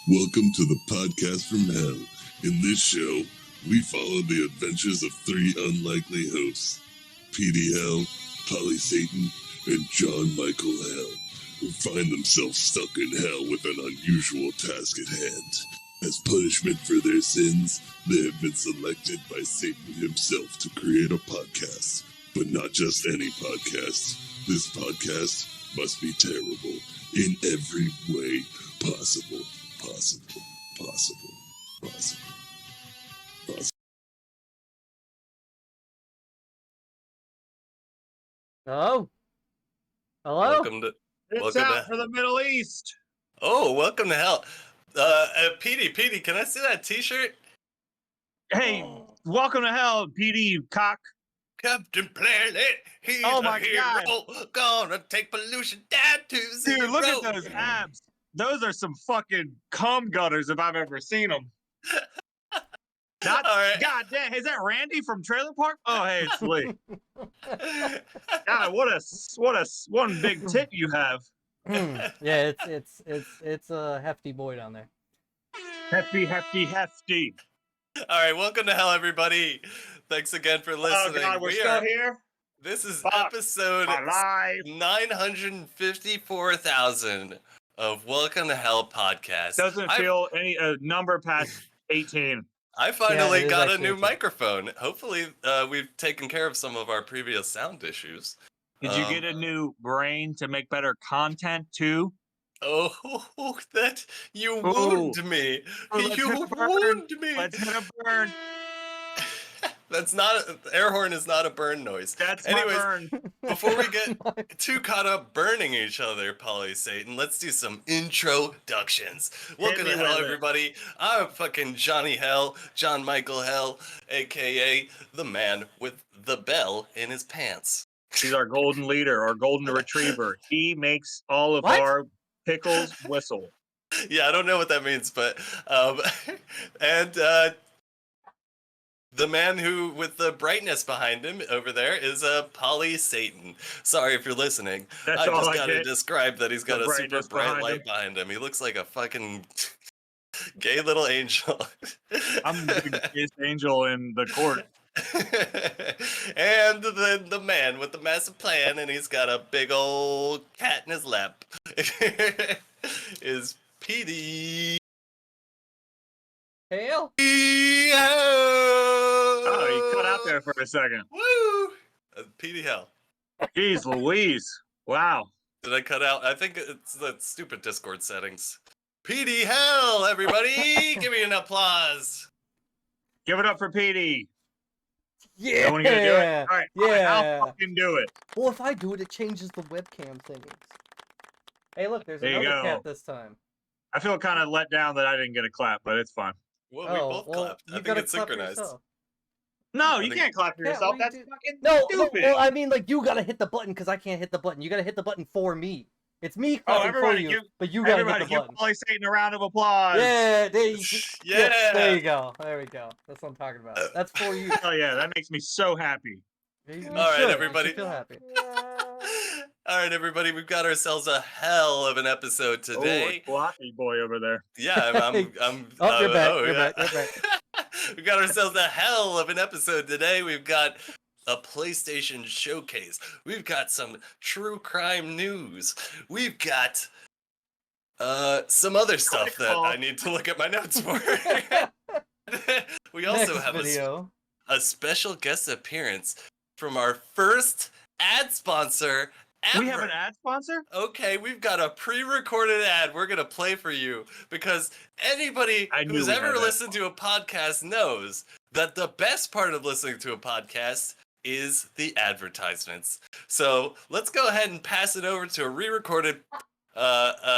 Welcome to the podcast from hell. In this show, we follow the adventures of three unlikely hosts, Petey Hell, Polly Satan, and John Michael Hell, who find themselves stuck in hell with an unusual task at hand. As punishment for their sins, they have been selected by Satan himself to create a podcast. But not just any podcast. This podcast must be terrible in every way possible. Possible. Hello? Hello? Welcome to For the Middle East. welcome to hell. Petey, can I see that T-shirt? Hey, welcome to hell, PD cock. Captain Planet, he's my a hero. Gonna take pollution down to zero. Dude, look at those abs. Those are some fucking cum gutters if I've ever seen them. All right. God damn, is that Randy from Trailer Park? Oh, hey, it's Lee. God, what a one big tit you have. Yeah, it's a hefty boy down there. Hefty. All right, welcome to hell, everybody. Thanks again for listening. Oh God, we're still here. This is Fuck episode alive. 954,000 of Welcome to Hell podcast. Doesn't feel any number past 18. I finally it is got a actually new okay. microphone. Hopefully, we've taken care of some of our previous sound issues. Did you get a new brain to make better content too? Oh, that you Ooh. wound me. Let's You hit a burn. wound me. Let's hit a burn. That's not air horn is not a burn noise. That's Anyways, my burn. before we get too caught up burning each other, Polly Satan, let's do some introductions. Welcome me to hell, with it. everybody. I'm fucking Johnny Hell, John Michael Hell, aka the man with the bell in his pants. He's our golden leader, our golden retriever. He makes all of What? our pickles whistle. Yeah, I don't know what that means, but and the man who with the brightness behind him over there is Polly Satan. Sorry if you're listening. That's I all just I gotta get. describe that he's got The a super brightness bright behind light him. behind him. He looks like a fucking gay little angel. I'm the biggest angel in the court. And then the man with the massive plan, and he's got a big old cat in his lap. Is Petey. Hail? Oh, you cut out there for a second. Woo! Petey Hell. Jeez Louise. Wow. Did I cut out? I think it's the stupid Discord settings. Petey Hell, everybody! Give me an applause. Give it up for Petey. Yeah! No one gonna do it? All right, Yeah. I'll fucking do it. Well, if I do it, it changes the webcam thingies. Hey, look, there's There you another go. cat this time. I feel kind of let down that I didn't get a clap, but it's fine. Well, we both clapped. I you think gotta it's clap for synchronized. yourself. No, I you think- can't clap for Yeah, yourself. we That's do- fucking No, stupid. well, I mean, like, you gotta hit the button because I can't hit the button. You gotta hit the button for me. It's me clapping for everybody you, give- but you gotta hit Everybody the give button. Polly Satan a round of applause. Yeah, there you Yeah. yes, there you go. There we go. That's what I'm talking about. That's for you. Oh yeah, that makes me so happy. You All right, should. You everybody. should feel happy. All right, everybody, we've got ourselves a hell of an episode Oh, today. a blocky boy over there. Yeah, I'm Oh, you're back. You're yeah. back. You're back. We've got ourselves a hell of an episode today. We've got a PlayStation showcase. We've got some true crime news. We've got some other stuff that I need to look at my notes for. We also Next have video. a special guest appearance from our first ad sponsor ever. We have an ad sponsor? Okay, we've got a pre-recorded ad we're gonna play for you because anybody I knew who's we ever had that. listened to a podcast knows that the best part of listening to a podcast is the advertisements. So let's go ahead and pass it over to a re-recorded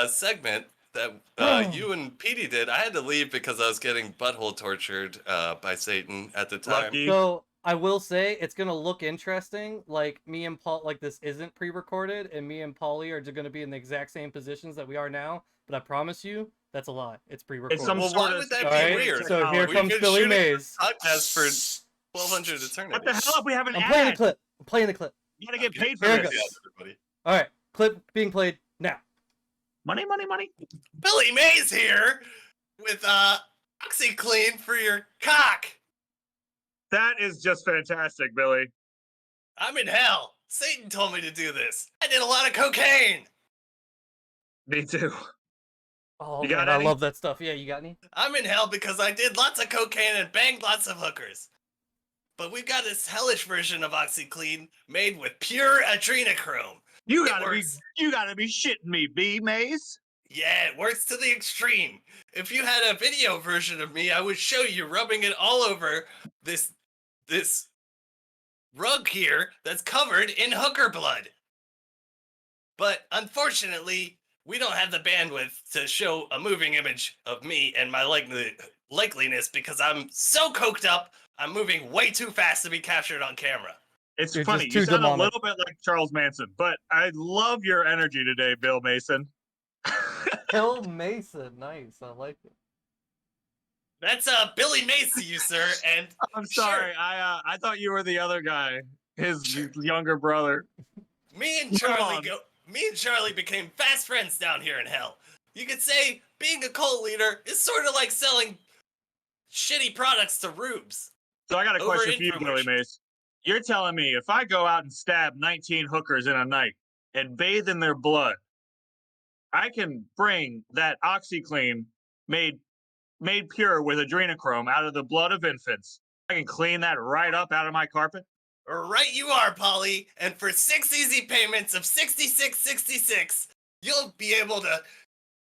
segment that you and Petey did. I had to leave because I was getting butthole tortured by Satan at the time. Lucky. So I will say it's gonna look interesting. Like me and Paul, like this isn't pre-recorded, and me and Paulie are gonna be in the exact same positions that we are now. But I promise you, that's a lie. It's pre-recorded. some Well, sort why of would that All be right, weird? so here We comes could Billy shoot it Mays. Podcast for 1,200 eternity. What the hell if we have an I'm ad? playing the clip. I'm playing the clip. You gotta get paid for Here it this. goes. Yeah, everybody. All right, clip being played now. Money. Billy Mays here. with OxyClean for your cock. That is just fantastic, Billy. I'm in hell. Satan told me to do this. I did a lot of cocaine. Me too. Oh You got man, I any? love that stuff. Yeah, you got any? I'm in hell because I did lots of cocaine and banged lots of hookers. But we've got this hellish version of OxyClean made with pure adrenochrome. You It gotta be works. shitting me, B Maze. Yeah, it works to the extreme. If you had a video version of me, I would show you rubbing it all over this rug here that's covered in hooker blood. But unfortunately, we don't have the bandwidth to show a moving image of me and my likeliness because I'm so coked up, I'm moving way too fast to be captured on camera. It's You're funny. just You too sound demonic. a little bit like Charles Manson, but I love your energy today, Bill Mason. Bill Mason, nice. I like it. That's Billy Macy, you sir, and I'm Sure. sorry. I thought you were the other guy, his younger brother. Me and Move Charlie on. became fast friends down here in hell. You could say being a cult leader is sort of like selling shitty products to rubes. So I got a question for you, Billy Over-infomercials. Mace. You're telling me if I go out and stab 19 hookers in a night and bathe in their blood, I can bring that OxyClean made pure with adrenochrome out of the blood of infants. I can clean that right up out of my carpet. Right you are, Polly. And for 6 easy payments of $66.66, you'll be able to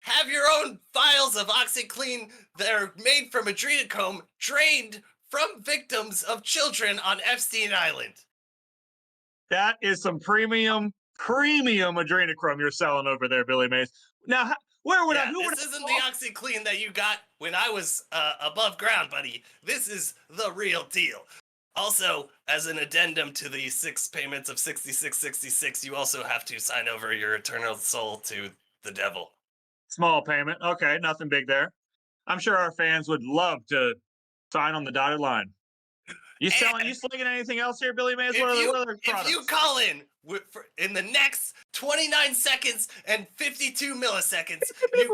have your own vials of OxyClean that are made from adrenochrome drained from victims of children on Epstein Island. That is some premium adrenochrome you're selling over there, Billy Mays. Now, where would I? Yeah, Who would this isn't the OxyClean that you got when I was above ground, buddy. This is the real deal. Also, as an addendum to the 6 payments of $66.66, you also have to sign over your eternal soul to the devil. Small payment? Okay, nothing big there. I'm sure our fans would love to sign on the dotted line. You slinging anything else here, Billy Mays? What other If you products? call in in the next 29 seconds and 52 milliseconds, I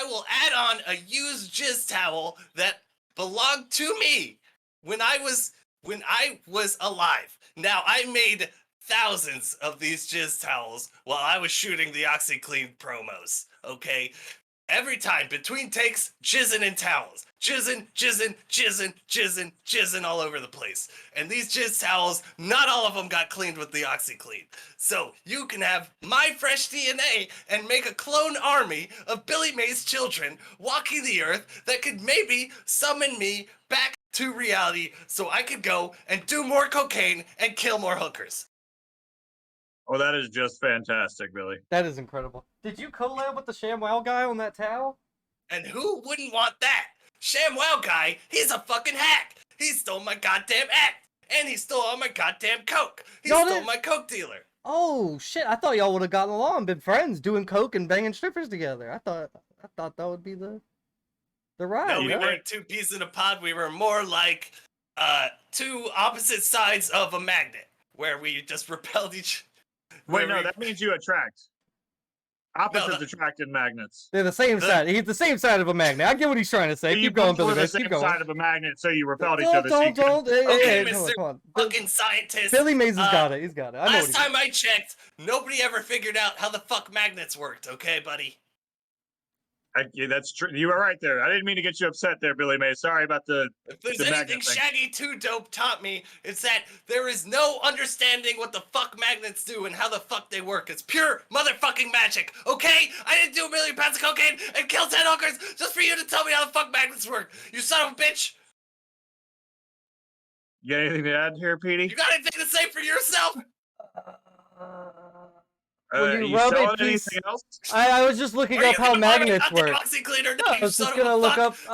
will add on a used jizz towel that belonged to me when I was alive. Now I made thousands of these jizz towels while I was shooting the OxyClean promos. Okay. Every time between takes, jizzing in towels. Jizzing all over the place. And these jizz towels, not all of them got cleaned with the OxyClean. So you can have my fresh DNA and make a clone army of Billy Mays children walking the earth that could maybe summon me back to reality so I could go and do more cocaine and kill more hookers. Oh, that is just fantastic, Billy. That is incredible. Did you collab with the ShamWow guy on that towel? And who wouldn't want that? ShamWow guy, he's a fucking hack. He stole my goddamn act. And he stole all my goddamn coke. He Y'all stole didn't- my coke dealer. Oh shit! I thought y'all would have gotten along, been friends, doing coke and banging strippers together. I thought that would be the ride. No, we huh? weren't 2 peas in a pod. We were more like 2 opposite sides of a magnet where we just repelled each. Wait, where no, we- that means you attract. Opposites attract in magnets. They're the same side. He's the same side of a magnet. I get what he's trying to say. You Keep going, both were Billy the Mays. same Keep going. side of a magnet, so you repelled each other. so you Don't. Hey, Okay, hey, come on, Mr. come on. fucking scientist. Billy Mays has uh, got it. He's got it. I know what Last he's time I checked, nobody ever figured out how the fuck magnets worked. Okay, buddy. Yeah, that's true. You were right there. I didn't mean to get you upset there, Billy Mays. Sorry about the. If there's The anything magnet thing. Shaggy 2 Dope taught me, it's that there is no understanding what the fuck magnets do and how the fuck they work. It's pure motherfucking magic, okay? I didn't do 1 million pounds of cocaine and kill 10 hookers just for you to tell me how the fuck magnets work. You son of a bitch! You got anything to add here, Petey? You got anything to say for yourself? When you You rub a selling piece- anything else? I was just looking Are you up how gonna buy me magnets goddamn work. OxyClean or No, not, I you was just son gonna of a look fuck? up.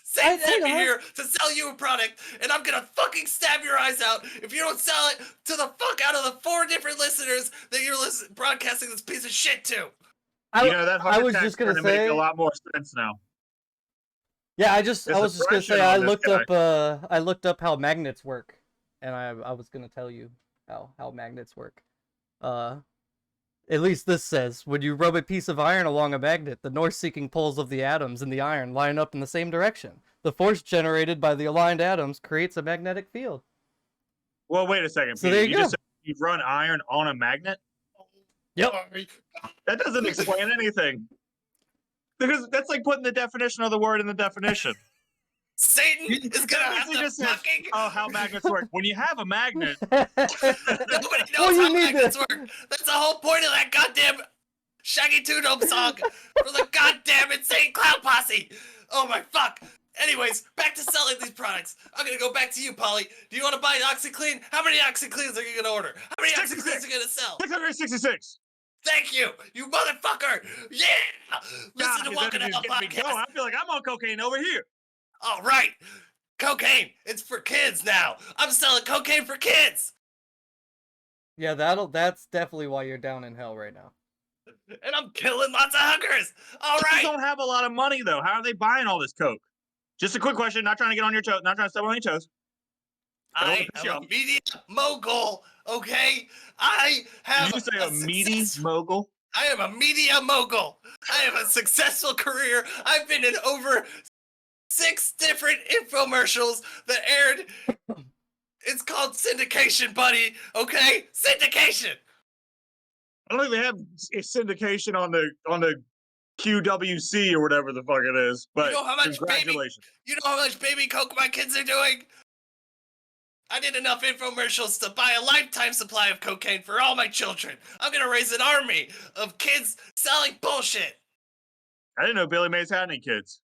Satan sent me hang on. here to sell you a product, and I'm gonna fucking stab your eyes out if you don't sell it to the fuck out of the 4 different listeners that you're broadcasting this piece of shit to. You know that heart I was attack's just gonna starting to make say- a lot more sense now. Yeah, I There's was just gonna say depression I on this looked up how magnets work, and I was gonna tell you how magnets work. At least this says, when you rub a piece of iron along a magnet, the north-seeking poles of the atoms in the iron line up in the same direction. The force generated by the aligned atoms creates a magnetic field. Well, wait a second, So Peter. there you You go. just said you run iron on a magnet? Yep. That doesn't explain anything. Because that's like putting the definition of the word in the definition. Satan is gonna have Basically to just says, fucking. oh, how magnets work. When you have a magnet, Nobody Well, knows you how need magnets to- work. That's the whole point of that goddamn Shaggy Two Dope song for the goddamn Insane Clown Posse. Oh my fuck. Anyways, back to selling these products. I'm gonna go back to you, Polly. Do you want to buy OxyClean? How many OxyCleans are you gonna order? How many 66. OxyCleans are you gonna sell? 666. Thank you, you motherfucker. Yeah. Listen to God, Welcome to his Hell energy's getting me going. podcast. I feel like I'm on cocaine over here. All right, cocaine. It's for kids now. I'm selling cocaine for kids, Yeah, that's definitely why you're down in hell right now. and I'm killing lots of hookers. All Kids right. don't have a lot of money though. How are they buying all this coke? Just a quick question. Not trying to get on your toes. Not trying to step on your toes. I don't I wanna piss you am a off. media mogul, okay? I have Did you say a meaty mogul? I am a media mogul. I have a successful career. I've been in over 6 different infomercials that aired. It's called syndication, buddy, okay? Syndication. I don't think they have a syndication on the QWC or whatever the fuck it is. But know how much, baby? congratulations. You know how much baby coke my kids are doing? I did enough infomercials to buy a lifetime supply of cocaine for all my children. I'm gonna raise an army of kids selling bullshit. I didn't know Billy Mays had any kids.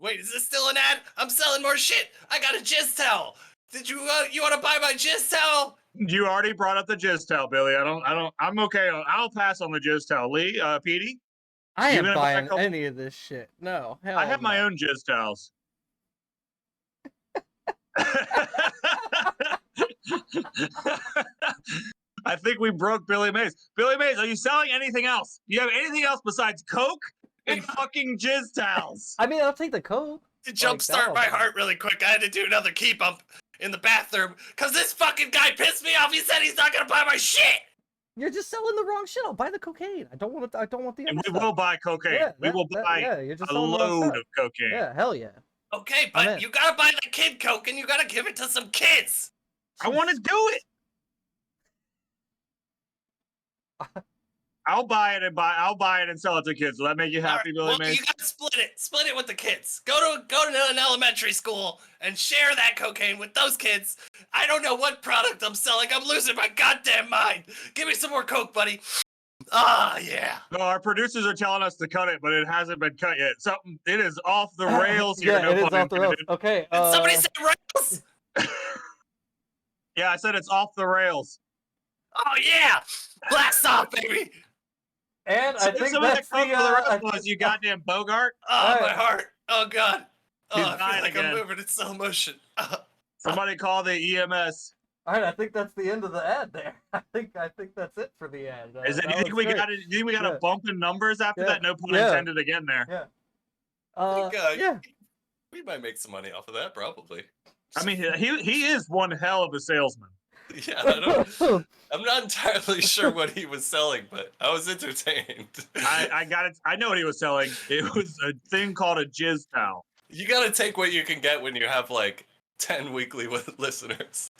Wait, is this still an ad? I'm selling more shit. I got a jizz towel. Did you want to buy my jizz towel? You already brought up the jizz towel, Billy. I'm okay. I'll pass on the jizz towel. Lee, Petey, I You ain't gonna buy a buying couple- any of this shit. No, hell I have my no. own jizz towels. I think we broke Billy Mays. Billy Mays, are you selling anything else? Do you have anything else besides Coke and fucking jizz towels? I mean, I'll take the coke. To that'll jumpstart my do. heart really quick, I had to do another keep up in the bathroom because this fucking guy pissed me off. He said he's not gonna buy my shit. You're just selling the wrong shit. I'll buy the cocaine. I don't want the And other we stuff. will buy cocaine. Yeah, we will buy yeah, you're just a selling the wrong load stuff. of cocaine. Yeah, hell yeah. Okay, I'm but in. you gotta buy the kid coke and you gotta give it to some kids. I want to do it. I'll buy it and sell it to kids. Will that make you All right, happy, Billy well, Mays? you gotta split it. Split it with the kids. Go to an elementary school and share that cocaine with those kids. I don't know what product I'm selling. I'm losing my goddamn mind. Give me some more coke, buddy. Ah, yeah. No, our producers are telling us to cut it, but it hasn't been cut yet. It is off the rails here. Yeah, no it is pun off the rails. intended. Okay. Did somebody say rails? Yeah, I said it's off the rails. Oh yeah. Blast off, baby. And I Save think some of that's that coke the. for the rest I of us, think- you goddamn Bogart. Oh, All my right. heart. Oh god. Oh, He's I feel dying like I'm again. moving in slow motion. Somebody call the E EMS. All right, I think that's the end of the ad there. I think that's it for the ad. Is it? that You think was we great. got? Do you think we got Yeah. a bump in numbers after Yeah. that? No pun Yeah. intended again there. Yeah. think, Yeah. We might make some money off of that, probably. I mean, he is one hell of a salesman. Yeah, I'm not entirely sure what he was selling, but I was entertained. I got it. I know what he was selling. It was a thing called a jizz towel. You gotta take what you can get when you have like 10 weekly listeners.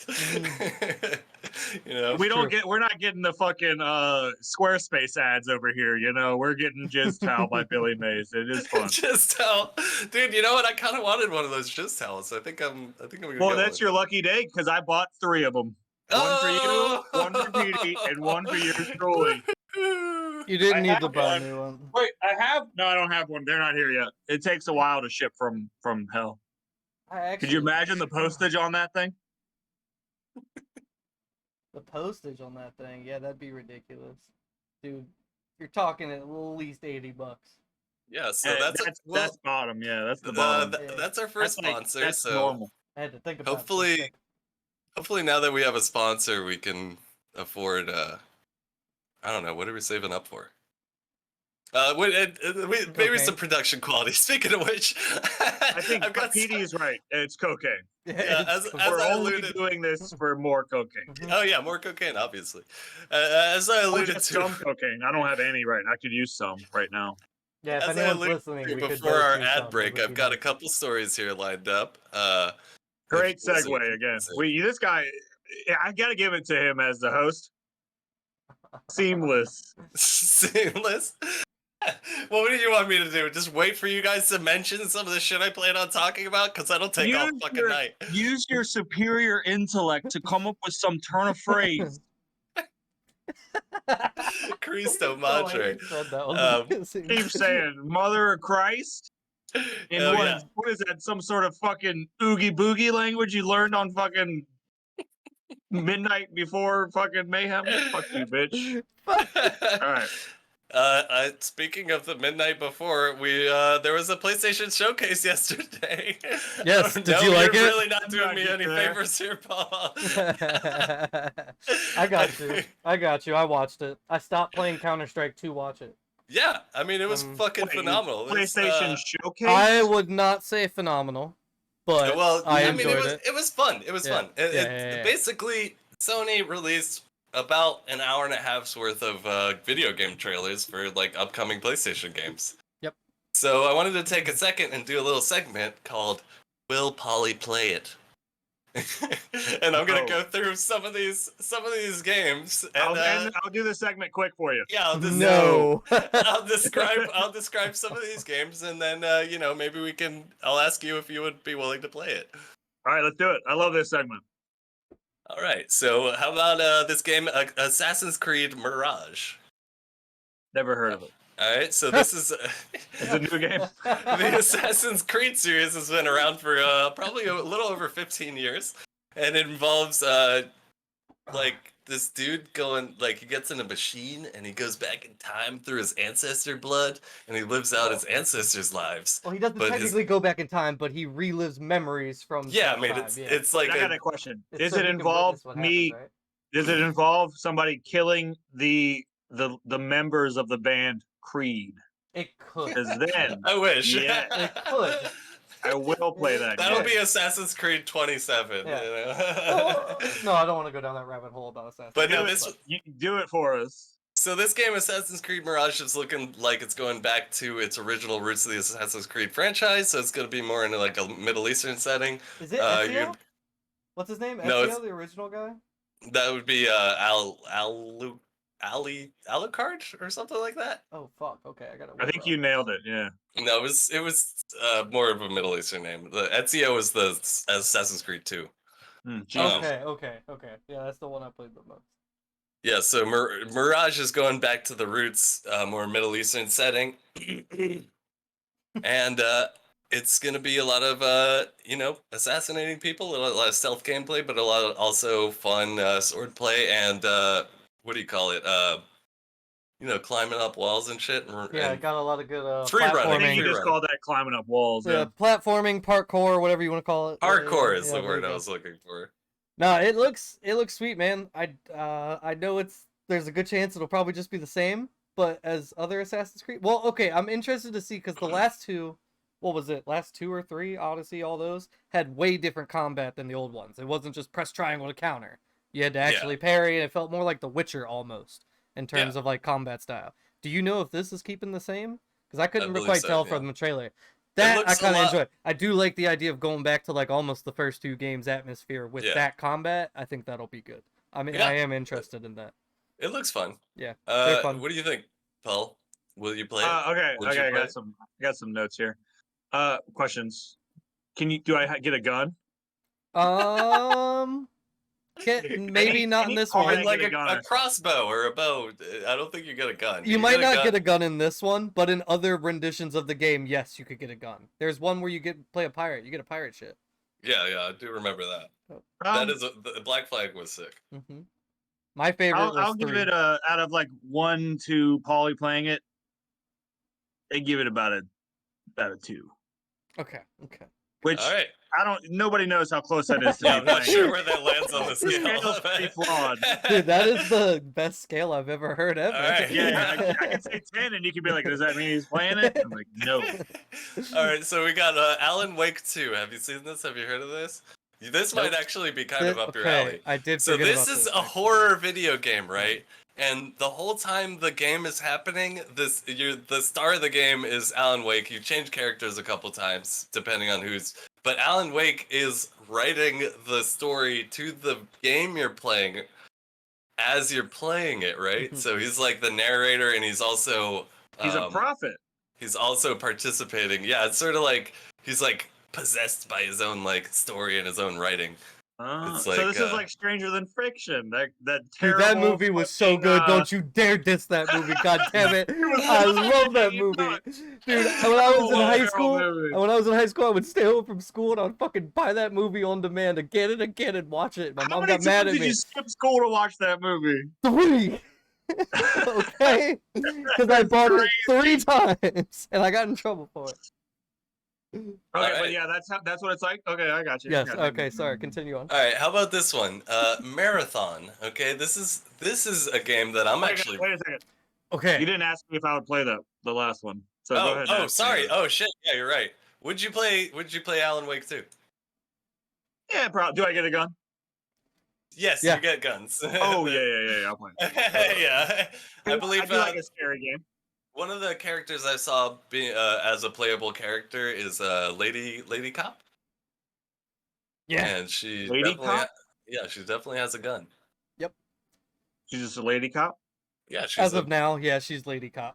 You know, We're not getting the fucking Squarespace ads over here. You know, we're getting jizz towel by Billy Mays. It is fun. Jizz towel, dude. You know what? I kind of wanted one of those jizz towels. I think I'm gonna. Well, get that's your lucky day because I bought 3 of them. One for you, one for Petey, and one for yours truly. your. You didn't I need to have buy a one. new one. Wait, I have? No, I don't have one. They're not here yet. It takes a while to ship from hell. Could you imagine the postage on that thing? The postage on that thing, yeah, that'd be ridiculous, dude. You're talking at least $80. Yeah, so Eh, that's bottom. Yeah, that's the the, bottom. that's our first That's like- sponsor. that's so normal. I had to think about it. hopefully now that we have a sponsor, we can afford. I don't know. What are we saving up for? Maybe Cocaine. some production quality. Speaking of which, I think I've got PD is right. It's cocaine. Yeah, as We're I only alluded. doing this for more cocaine. Mhm. Oh yeah, more cocaine, obviously. As I Or alluded just to, some cocaine. I don't have any right now. I could use some right now. Yeah, if as I anyone's alluded listening, to we could before both our do ad some, it break, would I've be got a nice. couple stories here lined up. Great if you guys are segue again. interested. This guy, I gotta give it to him as the host. Seamless. Seamless. What do you want me to do? Just wait for you guys to mention some of the shit I plan on talking about? Because that'll take all fucking night. Use your superior intellect to come up with some turn of phrase. Cristo The way Madre. you said that was Um, amazing. Keep saying Mother of Christ. And Oh, what yeah. is that? Some sort of fucking oogie boogie language you learned on fucking midnight before fucking mayhem? Fuck you, bitch. All right. Speaking of the midnight before, we there was a PlayStation showcase yesterday. Yes, No, did you like you're it? really not I'm doing not me any getting there. favors here, Paul. I got you. I watched it. I stopped playing Counter-Strike to watch it. Yeah, I mean it was fucking Wait, phenomenal. It's, PlayStation Showcase? I would not say phenomenal, but well, I mean enjoyed it was fun. It was Yeah. fun. Yeah. Basically, Sony released about an hour and a half's worth of video game trailers for like upcoming PlayStation games. Yep. So I wanted to take a second and do a little segment called "Will Polly Play It?" And I'm gonna go through some of these games, and I'll do the segment quick for you. yeah, No. I'll describe some of these games, and then maybe I'll ask you if you would be willing to play it. All right, let's do it. I love this segment. All right, so how about this game, Assassin's Creed Mirage? Never heard of it. All right, so this is It's a new game. the Assassin's Creed series has been around for probably a little over 15 years, and it involves like this dude going, like, he gets in a machine and he goes back in time through his ancestor blood, and he lives out his ancestors' lives. Well, he doesn't But technically go back in time, but he relives memories from. Yeah, I that mean time, it's like I got a question. It's Does so it you can involve witness what me? happens, right? Does it involve somebody killing the members of the band Creed? It could. Because then I wish. Yeah. It could. I will play that. That'll game. be Assassin's Creed 27. Yeah. You know? No, I don't want to go down that rabbit hole about Assassin's But no, Creed, You do it for us. So this game, Assassin's Creed Mirage, is looking like it's going back to its original roots of the Assassin's Creed franchise. So it's going to be more in like a Middle Eastern setting. Is it you- Ezio? What's his name? No, Ezio, the original guy? That would be Alucard or something like that. Oh fuck. Okay, I gotta. I think you nailed it. Yeah. No, it was more of a Middle Eastern name. The Ezio was the Assassin's Creed 2. Jesus. Okay. Yeah, that's the one I played the most. Yeah, so Mirage is going back to the roots, more Middle Eastern setting, and it's gonna be a lot of assassinating people, a lot of stealth gameplay, but a lot of also fun sword play and what do you call it? Climbing up walls and shit. Yeah, it got a lot of good Free running. I think platforming. you just call that climbing up walls. Yeah, platforming, parkour, whatever you want to call it. Hardcore Yeah, is yeah, the there word you I go. was looking for. No, it looks sweet, man. I know there's a good chance it'll probably just be the same, but as other Assassin's Creed. Well, okay, I'm interested to see because the last two, what was it? Last 2 or 3, Odyssey, all those had way different combat than the old ones. It wasn't just press triangle to counter. You had to actually parry, and it felt more like The Witcher almost in terms of like combat style. Do you know if this is keeping the same? Because I couldn't believe quite so, tell yeah. from the trailer. That I looks a kind of lot- enjoy. I do like the idea of going back to like almost the first 2 games atmosphere with Yeah. that combat. I think that'll be good. I mean, Yeah. I am interested in that. It looks fun. Yeah, they're fun. What do you think, Paul? Will you play it? Okay. Would you I play got it? some notes here. Questions. Do I get a gun? Maybe not in this Or one. I Like get a gun a crossbow or a bow. I don't think you get a gun. You might not get a gun in this one, but in other renditions of the game, yes, you could get a gun. There's one where you play a pirate. You get a pirate ship. Yeah, I do remember that. That is the Black Flag was sick. Mm-hmm. My favorite I'll was give 3. it a out of like 1 to Polly playing it. I give it about a 2. Okay. Which All right. Nobody knows how close that is to Yeah, me I'm not playing sure it. where that lands on the The scale. scale's pretty flawed. Dude, that is the best scale I've ever heard ever. All right. Yeah, I can say 10, and you can be like, does that mean he's playing it? I'm like, no. All right, so we got Alan Wake 2. Have you seen this? Have you heard of this? This might Nope. actually be kind of up your Okay, alley. I did So forget this about is this, a actually. horror video game, right? And the whole time the game is happening, the star of the game is Alan Wake. You change characters a couple times depending on who's. But Alan Wake is writing the story to the game you're playing as you're playing it, right? So he's like the narrator, and he's also He's a prophet. he's also participating. Yeah, it's sort of like he's like possessed by his own like story and his own writing. It's So like, this is like Stranger Than Fiction. That Dude, terrible. that movie was so fucking, good. Don't you dare diss that movie. God damn it. was I amazing. love that You movie. nuts. Dude, when I was in Oh, high terrible school, movie. I would stay home from school and I would fucking buy that movie on demand again and again and watch it. My How mom many got mad times at did me. you skip school to watch that movie? 3. Okay? Because I bought it 3 times and I got in trouble for it. Okay, Alright. but yeah, that's what it's like. Okay, I got you. Yes, Got you. okay, sorry, continue on. All right, how about this one? Marathon. Okay, this is a game that I'm Wait, actually. wait a second. You Okay. didn't ask me if I would play the last one. So go ahead. and Oh, ask me sorry. that. Oh shit. Yeah, you're right. Would you play Alan Wake 2? Yeah, do I get a gun? Yes, Yeah. you get guns. Oh yeah. I'll play. Yeah, I believe I do like a scary game. one of the characters I saw as a playable character is Lady Cop. Yeah. And she Lady definitely Cop? yeah, she definitely has a gun. She's just a lady cop. Yeah, she's As of now, yeah, she's Lady Cop.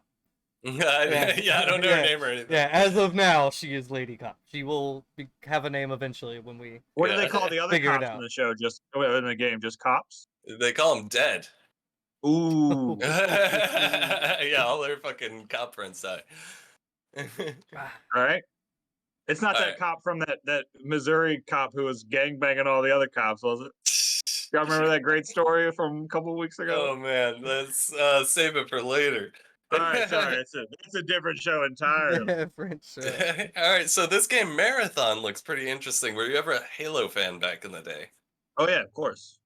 yeah, I don't know her name or anything. Yeah, as of now, she is Lady Cop. She will have a name eventually when we. What do Yeah. they call the other Figure it cops out. in the show? Just in the game, just cops. They call him Dead. Ooh. Yeah, all their fucking cop friends die. All right. It's not that Alright. cop from that Missouri cop who was gangbanging all the other cops, was it? Y'all remember that great story from a couple of weeks Oh ago? man, let's save it for later. All right, sorry, it's a different show entirely. Different show. All right, so this game Marathon looks pretty interesting. Were you ever a Halo fan back in the day? Oh yeah, of course.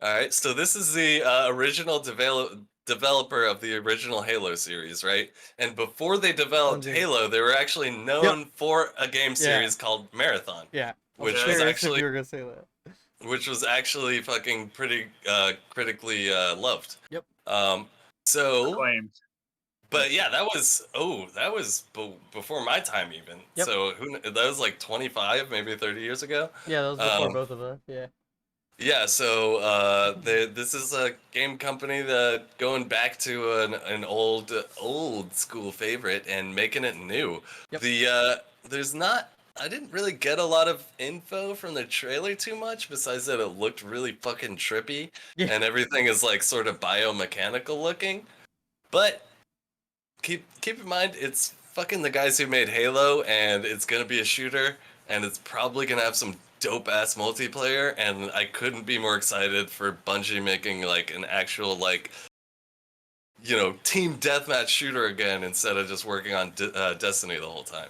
All right, so this is the original developer of the original Halo series, right? And before they developed Bungie. Halo, they were actually known for a game series called Marathon, Yeah. I Which was was curious if actually- you were gonna say that. which was actually fucking pretty critically loved. Yep. So, Claimed. but yeah, that was before my time even. Yep. So that was like 25, maybe 30 years ago. Yeah, that was before Um, both of us. Yeah. Yeah, so this is a game company that going back to an old school favorite and making it new. Yep. I didn't really get a lot of info from the trailer too much, besides that it looked really fucking trippy Yeah. and everything is like sort of biomechanical looking. But keep in mind it's fucking the guys who made Halo, and it's gonna be a shooter, and it's probably gonna have some dope ass multiplayer, and I couldn't be more excited for Bungie making like an actual like team deathmatch shooter again instead of just working on Destiny the whole time.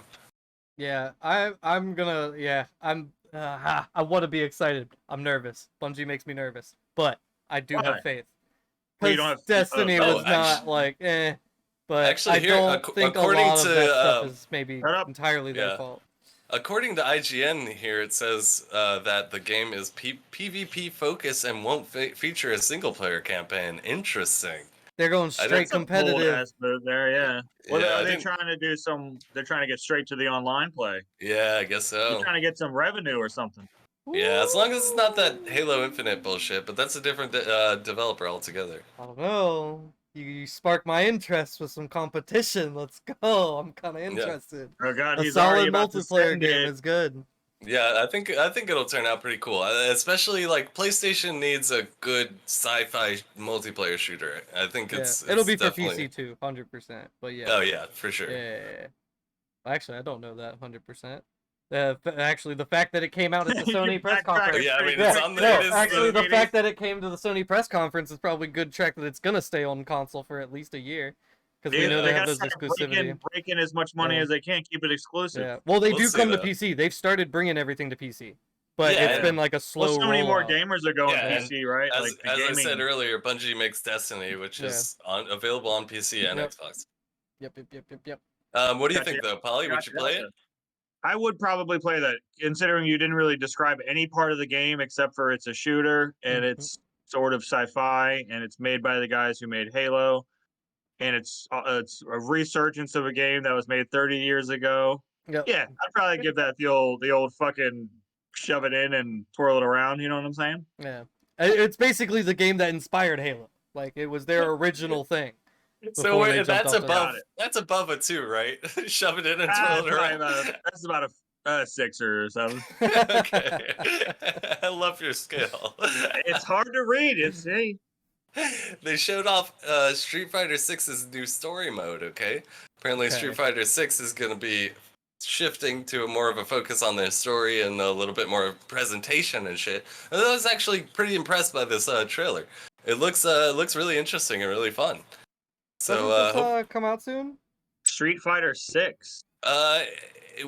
Yeah, I want to be excited. I'm nervous. Bungie makes me nervous, but I do Why? have faith. Well, you Because don't have- Destiny oh, was not actually- like but Actually, I here, don't think a according lot of to, that stuff is maybe Shut up. entirely their Yeah. fault. According to IGN here, it says that the game is PvP focused and won't feature a single player campaign. Interesting. They're going I straight That's a bold competitive. ass move there, yeah. Well, Yeah, I are they didn't- trying to do some? They're trying to get straight to the online play. Yeah, I guess They're so. trying to get some revenue or something. Yeah, as long as it's not that Halo Infinite bullshit, but that's a different developer altogether. I don't know. You spark my interest with some competition. Let's go. I'm kind of interested. Oh god, A he's already solid about to multiplayer send game it. is good. Yeah, I think it'll turn out pretty cool. Especially like PlayStation needs a good sci-fi multiplayer shooter. I think Yeah, it's it'll be for definitely... PC too, 100%. But yeah. Oh yeah, for sure. Yeah. Actually, I don't know that 100%. Actually, the fact that it came out at the Sony press Backtrack. conference. Yeah, I mean, Yeah, it's on no, there. It is actually, the it fact that it came to the Sony press conference is probably good track that it's gonna stay on console for at least a year. because we know they have gotta those start exclusivity. breaking as much money Yeah. as they can, keep it exclusive. Yeah. Well, they We'll do see, come to though. PC. They've started bringing everything to PC, but Yeah, it's and- been like a Well, slow so many more rollout. gamers are going Yeah, and PC, right? As, Like the as gaming. I said earlier, Bungie makes Destiny, which Yeah. is available on PC and Yep. Xbox. Yep. What do you Gotcha, think, though, Polly? Would you play it? I would probably play that, considering you didn't really describe any part of the game except for it's a shooter and Mhm. it's sort of sci-fi and it's made by the guys who made Halo, and it's a resurgence of a game that was made 30 years ago. Yep. Yeah, I'd probably give that the old fucking shove it in and twirl it around. You know what I'm saying? Yeah. It's basically the game that inspired Halo. Like it was their original thing. So before they wait, jumped that's off the- above. Got it. That's above a 2, right? Shove it in and Ah, twirl it around. that's about a 6 or 7. Okay. I love your skill. It's hard to read. It's hey. They showed off Street Fighter 6's new story mode, okay? Apparently Okay. Street Fighter 6 is going to be shifting to more of a focus on their story and a little bit more presentation and shit. And I was actually pretty impressed by this trailer. It looks really interesting and really fun. So Doesn't this come out soon? Street Fighter 6.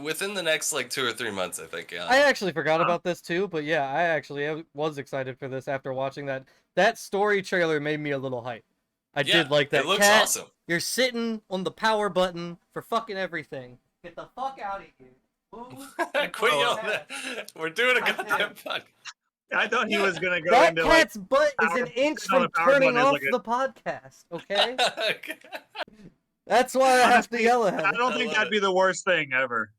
within the next like 2 or 3 months, I think, yeah. I actually forgot Huh? about this too, but yeah, I was excited for this after watching that. That story trailer made me a little hype. I Yeah, did like that. It looks Cat, awesome. You're sitting on the power button for fucking everything. Get the fuck out of here. Move and Quit go yelling ahead. that. We're doing a goddamn podcast. I thought he was gonna go That into like cat's butt is power- an inch no, the from power turning button is off like a- the podcast, okay? That's why I have to yell at I him. don't I think love that'd it. be the worst thing ever.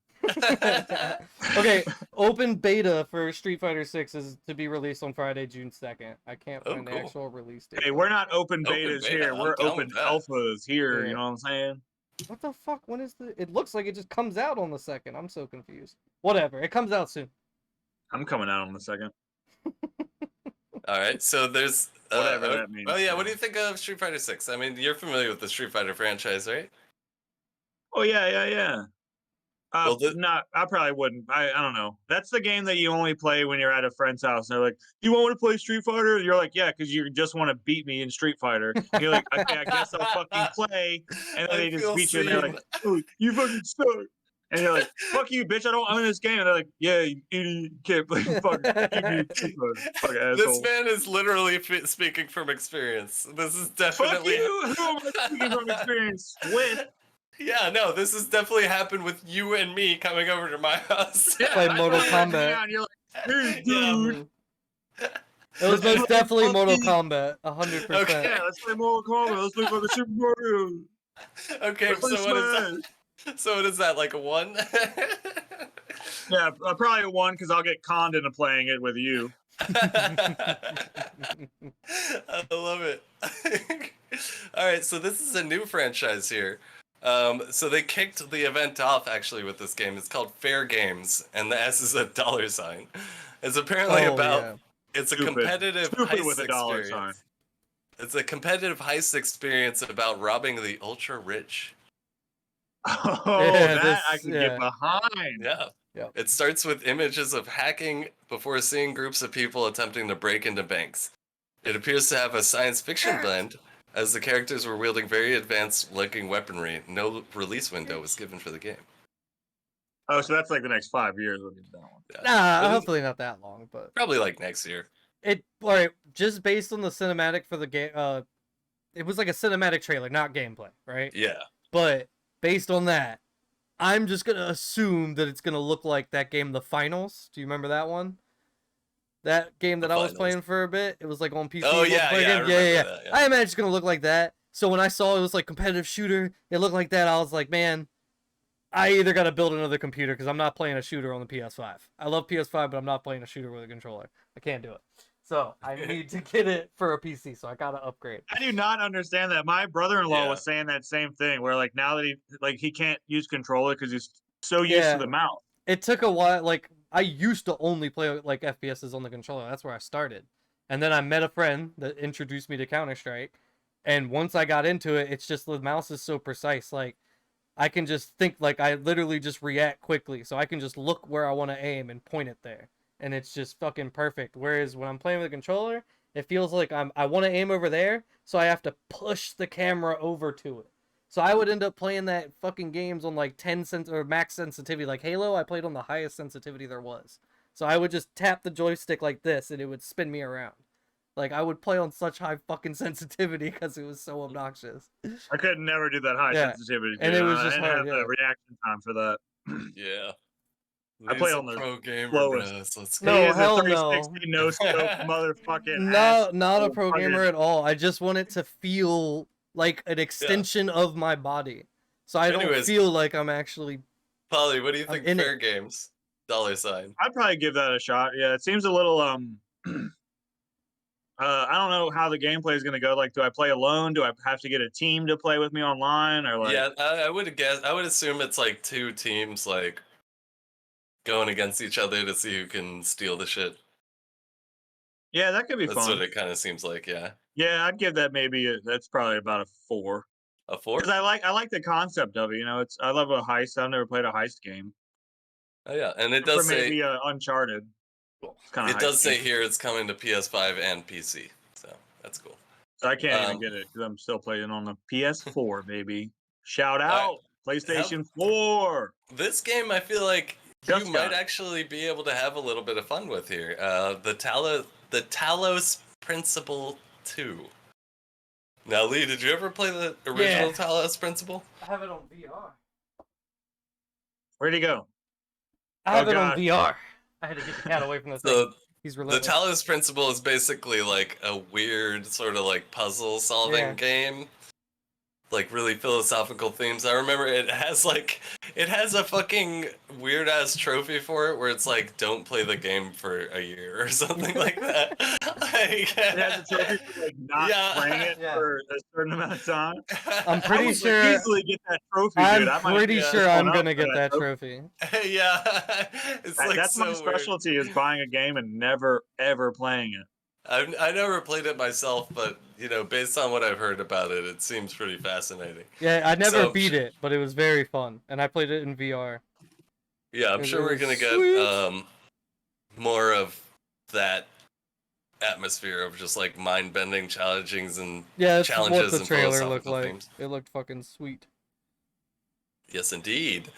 Okay, open beta for Street Fighter 6 is to be released on Friday, June 2nd. I can't Oh, find the cool. actual release date. Hey, we're not open Open betas beta, here. I'm We're down open with that. alphas here. Yeah. You know what I'm saying? What the fuck? When is the... It looks like it just comes out on the 2nd. I'm so confused. Whatever, it comes out soon. I'm coming out on the 2nd. All right, so there's Whatever that means. Oh yeah, what do you think of Street Fighter 6? I mean, you're familiar with the Street Fighter franchise, right? Oh yeah. Well, No, I probably wouldn't. I don't know. That's the game that you only play when you're at a friend's house. And they're like, "You want to play Street Fighter?" You're like, "Yeah," because you just want to beat me in Street Fighter. And you're like, "Okay, I guess I'll fucking play." And then I they just feel beat you, and they're seen. like, "Oh, you fucking suck." And you're like, "Fuck you, bitch! I'm in this game." And they're like, "Yeah, you idiot, you can't play fucking Street Fighter, fucking This asshole." man is literally speaking from experience. This is Fuck definitely. you! Who am I speaking from experience with? Yeah, no, this has definitely happened with you and me coming over to my house. Play I Mortal thought you were Kombat. down, you're like, "Hey, Yeah. dude." It was most definitely Fuck Mortal you. Kombat, 100%. Okay. Yeah, let's play Mortal Kombat. Let's play fucking Super Mario. Okay, Let's play so what is Smash. that? So what is that, like a 1? Yeah, probably a 1 because I'll get conned into playing it with you. I love it. All right, so this is a new franchise here. So they kicked the event off actually with this game. It's called Fair Games, and the S is a $sign. It's apparently Oh, about. yeah. It's a Stupid. competitive Stupid heist with a dollar experience. sign. It's a competitive heist experience about robbing the ultra rich. Oh, Yeah, that I this- can yeah. get behind. Yeah. Yep. It starts with images of hacking before seeing groups of people attempting to break into banks. It appears to have a science fiction blend, as the characters were wielding very advanced looking weaponry. No release window was given for the game. Oh, so that's like the next 5 years. We'll get that one. Yeah. Nah, But it's hopefully not that long, but probably like next year. alright, just based on the cinematic for the game, it was like a cinematic trailer, not gameplay, right? Yeah. But based on that, I'm just gonna assume that it's gonna look like that game, The Finals. Do you remember that one? That game that The I was Finals. playing for a bit. It was like on PC. Oh, yeah, multiplayer yeah, I game. remember that, yeah. I imagine it's gonna look like that. So when I saw it was like competitive shooter, it looked like that. I was like, man, I either gotta build another computer because I'm not playing a shooter on the PS5. I love PS5, but I'm not playing a shooter with a controller. I can't do it. So I need to get it for a PC. So I gotta upgrade. I do not understand that. My brother-in-law Yeah. was saying that same thing. Where like now that he can't use controller because he's so used Yeah. to the mouse. It took a while. Like I used to only play like FPSs on the controller. That's where I started. And then I met a friend that introduced me to Counter-Strike. And once I got into it, it's just the mouse is so precise. Like I can just think, like I literally just react quickly. So I can just look where I want to aim and point it there. And it's just fucking perfect. Whereas when I'm playing with a controller, it feels like I want to aim over there, so I have to push the camera over to it. So I would end up playing that fucking games on like 10 or max sensitivity. Like Halo, I played on the highest sensitivity there was. So I would just tap the joystick like this and it would spin me around. Like I would play on such high fucking sensitivity because it was so obnoxious. I could never do that high Yeah. sensitivity, dude. And it was I just didn't hard, have yeah. the reaction time for that. Yeah. I play He's a on the pro gamer, slowest. bros. Let's No, go. He is hell a no. 360 no scope motherfucking No, ass. not a pro fucking- gamer at all. I just want it to feel like an extension of my body. So I don't Anyways. feel like I'm actually Polly, what do you I'm think? in Fair it. games. $sign. I'd probably give that a shot. Yeah, it seems a little I don't know how the gameplay is gonna go. Like, do I play alone? Do I have to get a team to play with me online? Or like, Yeah, I would guess. I would assume it's like two teams like going against each other to see who can steal the shit. yeah, that could be That's fun. what it kind of seems like. Yeah, Yeah, I'd give that that's probably about a 4. a 4. Because I like the concept of it. You know, I love a heist. I've never played a heist game. Oh yeah, and it Or does say maybe Uncharted. Kind of it does say here it's coming to PS5 and PC, so that's cool. So I can't even Um, get it because I'm still playing on the PS4, baby. Shout right. out PlayStation 4. This game, I feel like Just you got might it. actually be able to have a little bit of fun with here. The Talos Principle 2. Now, Lee, did you ever play the original Yeah. Talos Principle? I have it on VR. Where'd he go? I have Oh, it on God. VR. I had to get the cat away from the thing. So He's the relentless. Talos Principle is basically like a weird sort of like puzzle solving Yeah. game. Like really philosophical themes. I remember it has a fucking weird ass trophy for it where it's like don't play the game for a year or something like that. It has a trophy for like not Yeah. playing it Yeah. for a certain amount of time. I'm I pretty would sure. easily get that trophy, dude. I'm I might pretty yeah, sure phone I'm up gonna for get that that trophy. Yeah. It's like That's so my weird. specialty is buying a game and never ever playing it. I never played it myself, but you know, based on what I've heard about it, it seems pretty fascinating. Yeah, I never So- beat it, but it was very fun, and I played it in VR. Yeah, I'm It sure we're was gonna get sweet. more of that atmosphere of just like mind-bending challenges and Yeah, that's what challenges the and trailer looked philosophical like. themes. It looked fucking sweet. Yes, indeed.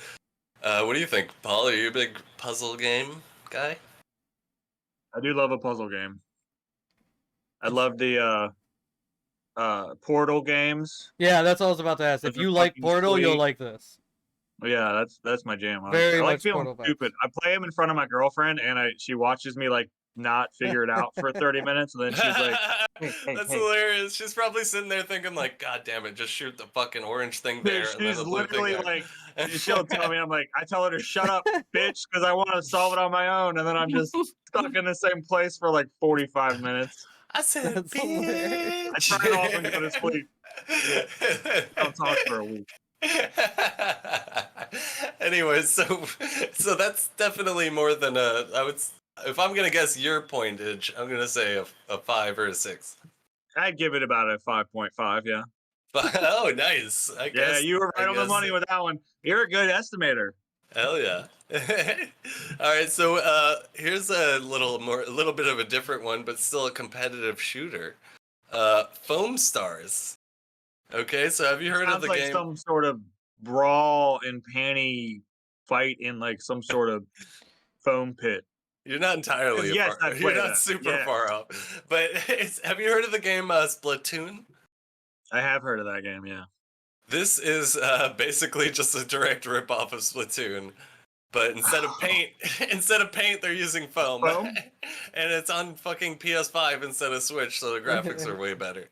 What do you think, Paul? Are you a big puzzle game guy? I do love a puzzle game. I love the Portal games. Yeah, that's all I was about to ask. If Those are you like fucking Portal, you'll sweet. like this. Yeah, that's my jam. Very I like much feeling Portal vibes. stupid. I play them in front of my girlfriend, and she watches me like not figure it out for 30 minutes, and then she's like, hey, That's hey. hilarious. She's probably sitting there thinking like, God damn it, just shoot the fucking orange thing Dude, there. and then she's the blue thing literally there. like, she'll tell me, I'm like, I tell her to shut up, bitch, because I want to solve it on my own, and then I'm just stuck in the same place for like 45 minutes. I said, That's hilarious. I turn it off and go to sleep. Don't talk for a week. Anyway, so that's definitely more than if I'm gonna guess your pointage, I'm gonna say a 5 or a 6. I'd give it about a 5.5, yeah. But, oh, nice. I Yeah, guess you were right on the guess- money with that one. You're a good estimator. Hell yeah. All right, so here's a little bit of a different one, but still a competitive shooter. Foam Stars. Okay, so have you heard of Sounds the like game? some sort of brawl and panty fight in like some sort of foam pit. You're not entirely Yes, I you're play not that. super Yeah. far off. But have you heard of the game Splatoon? I have heard of that game, yeah. This is basically just a direct ripoff of Splatoon. But instead of paint, they're using foam. Foam? And it's on fucking PS5 instead of Switch, so the graphics are way better.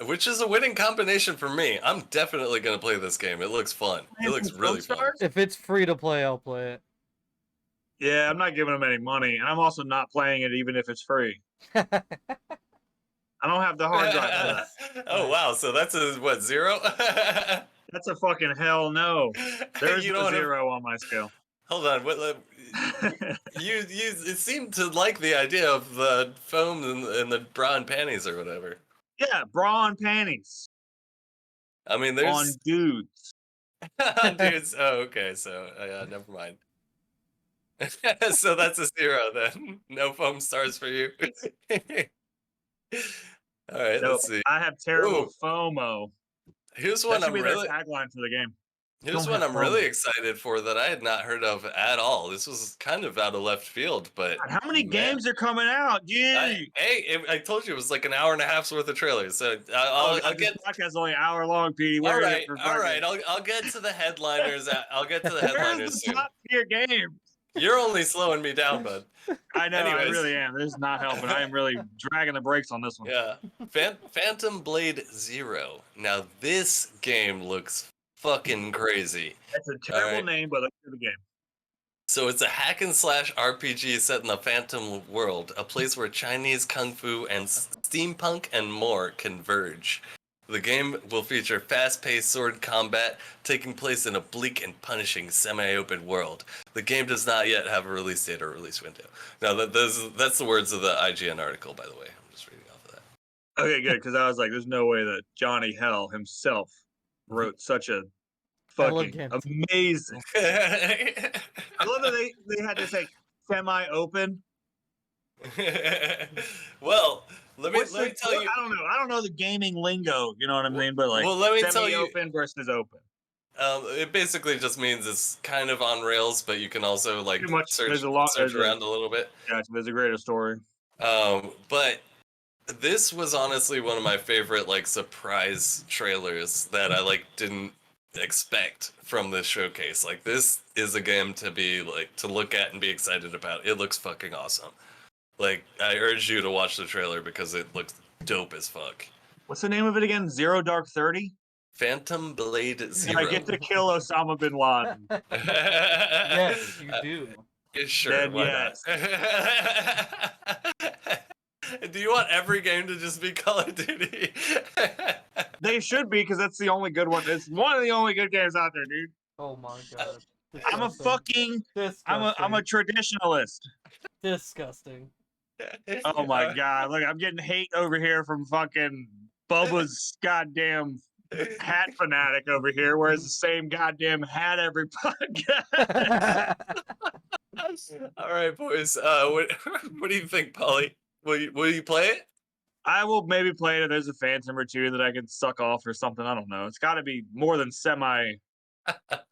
Which is a winning combination for me. I'm definitely gonna play this game. It looks fun. It looks really fun. Stars? If it's free to play, I'll play it. Yeah, I'm not giving them any money, and I'm also not playing it even if it's free. I don't have the hard drive for that. Oh wow, so that's a what, 0? That's a fucking hell no. There's You a don't wanna- 0 on my scale. Hold on, what? You it seemed to like the idea of the foam and the bra and panties or whatever. Yeah, bra and panties I mean, on there's dudes. dudes. Oh, okay, so never mind. So that's a 0 then. No foam stars for you. All right, No, let's see. I have terrible Ooh. FOMO. Here's That one should I'm be really their tagline for the game. here's Don't one have I'm really fun. excited for that I had not heard of at all. This was kind of out of left field, but God, how many man, games are coming out? Gee. I told you it was like an hour and a half's worth of trailers. So Oh, I'll God, this get podcast is only an hour long, Petey. all We're in it right, for all fucking. right. I'll get to the headliners. I'll get to the Where's headliners the soon. top tier game? You're only slowing me down, bud. I know, I Anyways. really am. This is not helping. I am really dragging the brakes on this one. Yeah, Phantom Blade Zero. Now this game looks fucking crazy. It's a terrible Alright. name, but let's do the game. So it's a hack and slash RPG set in the Phantom world, a place where Chinese kung fu and steampunk and more converge. The game will feature fast-paced sword combat taking place in a bleak and punishing semi-open world. The game does not yet have a release date or release window. Now that's the words of the IGN article, by the way. I'm just reading off of that. Okay, good, because I was like, there's no way that Johnny Hell himself wrote such a fucking Elegant. amazing. I love that they had to say semi-open. Well, let me What's tell you. I don't know the gaming lingo. You know what I mean? But like, Well, let me tell you. semi-open versus open. It basically just means it's kind of on rails, but you can also like Pretty much, search there's a lot- search there's a- around a little bit. Yeah, there's a greater story. But this was honestly one of my favorite like surprise trailers that I like didn't expect from this showcase. Like this is a game to be like to look at and be excited about. It looks fucking awesome. Like I urge you to watch the trailer because it looks dope as fuck. What's the name of it again? Zero Dark 30? Phantom Blade Zero. I get to kill Osama bin Laden. Yes, you do. Yeah, sure, Then why yes. not? Do you want every game to just be Call of Duty? They should be, because that's the only good one. It's one of the only good games out there, dude. Oh my god. I'm a Disgusting. fucking I'm a traditionalist. Disgusting. Oh my god. Look, I'm getting hate over here from fucking Bubba's goddamn hat fanatic over here, wears the same goddamn hat every podcast. All right, boys. What do you think, Polly? Will you play it? I will maybe play it if there's a Phantom or two that I can suck off or something. I don't know. It's got to be more than semi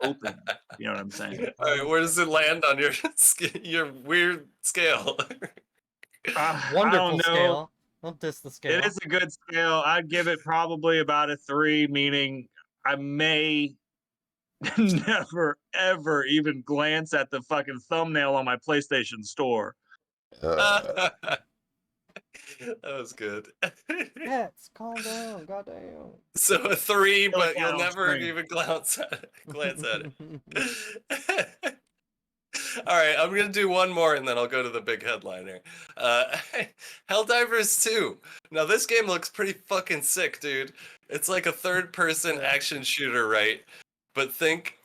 open. You know what I'm saying? All right, where does it land on your your weird scale? I Wonderful don't know. scale. Don't diss the scale. It is a good scale. I'd give it probably about a 3, meaning I may never ever even glance at the fucking thumbnail on my PlayStation Store. That was good. Cats, calm down. Goddamn. So a 3, Kill a but cat you'll on never screen. even glance at it. All right, I'm gonna do one more and then I'll go to the big headliner. Helldivers 2. Now this game looks pretty fucking sick, dude. It's like a third-person action shooter, right? But think,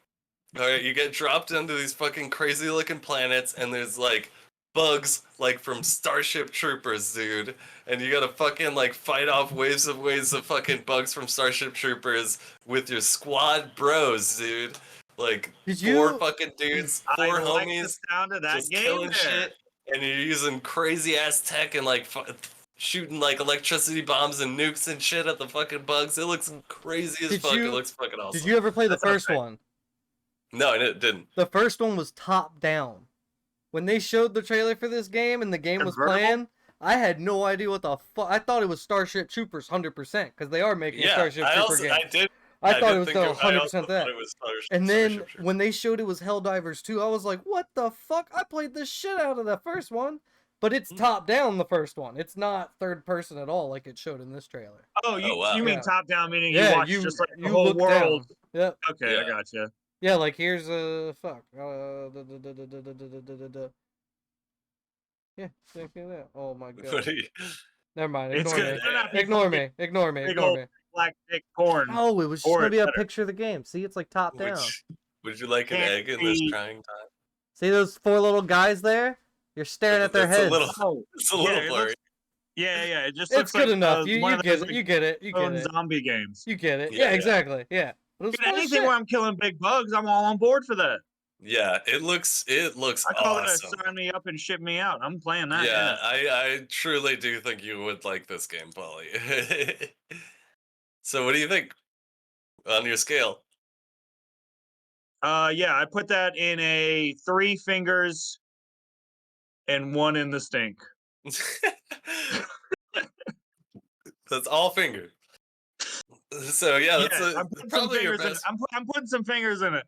all right, you get dropped into these fucking crazy-looking planets, and there's like bugs like from Starship Troopers, dude. And you gotta fucking like fight off waves of fucking bugs from Starship Troopers with your squad bros, dude. Like Did 4 you- fucking dudes, I 4 like the homies, sound of that just game killing there. shit, and you're using crazy ass tech and like shooting like electricity bombs and nukes and shit at the fucking bugs. It looks crazy as Did fuck. you- It looks fucking awesome. Did you ever play the That's what I'm first saying. one? No, it didn't. The first one was top down. When they showed the trailer for this game and the game was Convertible? playing, I had no idea what the fuck. I thought it was Starship Troopers 100% because they are making a Yeah, Starship I Trooper also game. I did. I thought did it was think still I 100% also that. thought it was And then Starship Troopers. when they showed it was Helldivers 2, I was like, what the fuck? I played the shit out of that first one. But it's top down, the first one. It's not third person at all like it showed in this trailer. Oh, you, Oh, wow. you mean Yeah. top down, meaning Yeah, you watch you, just like the you whole look world. down. Yep. Okay, I Yeah. gotcha. Yeah, like here's a fuck. Yeah, check it out. Oh my What god. do you- Never mind. It's Ignore gonna me. turn out to be Ignore fucking me. Ignore me. big Ignore old me. black dick porn. Oh, it was just Or gonna be a better. picture of the game. See, it's like top down. Would you like an Can't egg in this be- trying time? See those 4 little guys there? You're staring at their It's a heads. little- Oh, It's a little it blurry. looks- yeah. It just It's looks good like enough. You one of get those, it. You get it. You get phone it. zombie games. You get it. Yeah, Yeah, yeah. exactly. Yeah. But it was Dude, fun as anything shit. where I'm killing big bugs, I'm all on board for that. Yeah, it looks I call awesome. it a sign me up and ship me out. I'm playing that. Yeah, I truly do think you would like this game, Polly. So what do you think? on your scale? Yeah, I put that in a 3 fingers and 1 in the stink. That's all finger. So yeah, that's Yeah, I'm putting some probably your fingers in it. best. I'm putting some fingers in it.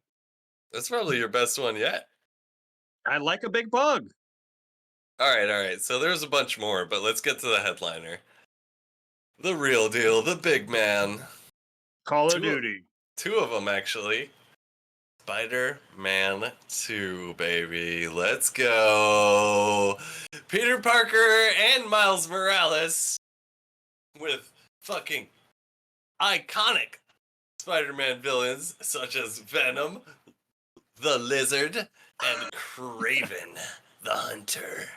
That's probably your best one yet. I like a big bug. All right. So there's a bunch more, but let's get to the headliner. The real deal, the big man. Call of Two- Duty. 2 of them actually. Spider-Man 2, baby. Let's go. Peter Parker and Miles Morales with fucking iconic Spider-Man villains such as Venom, the Lizard, and Kraven, the Hunter.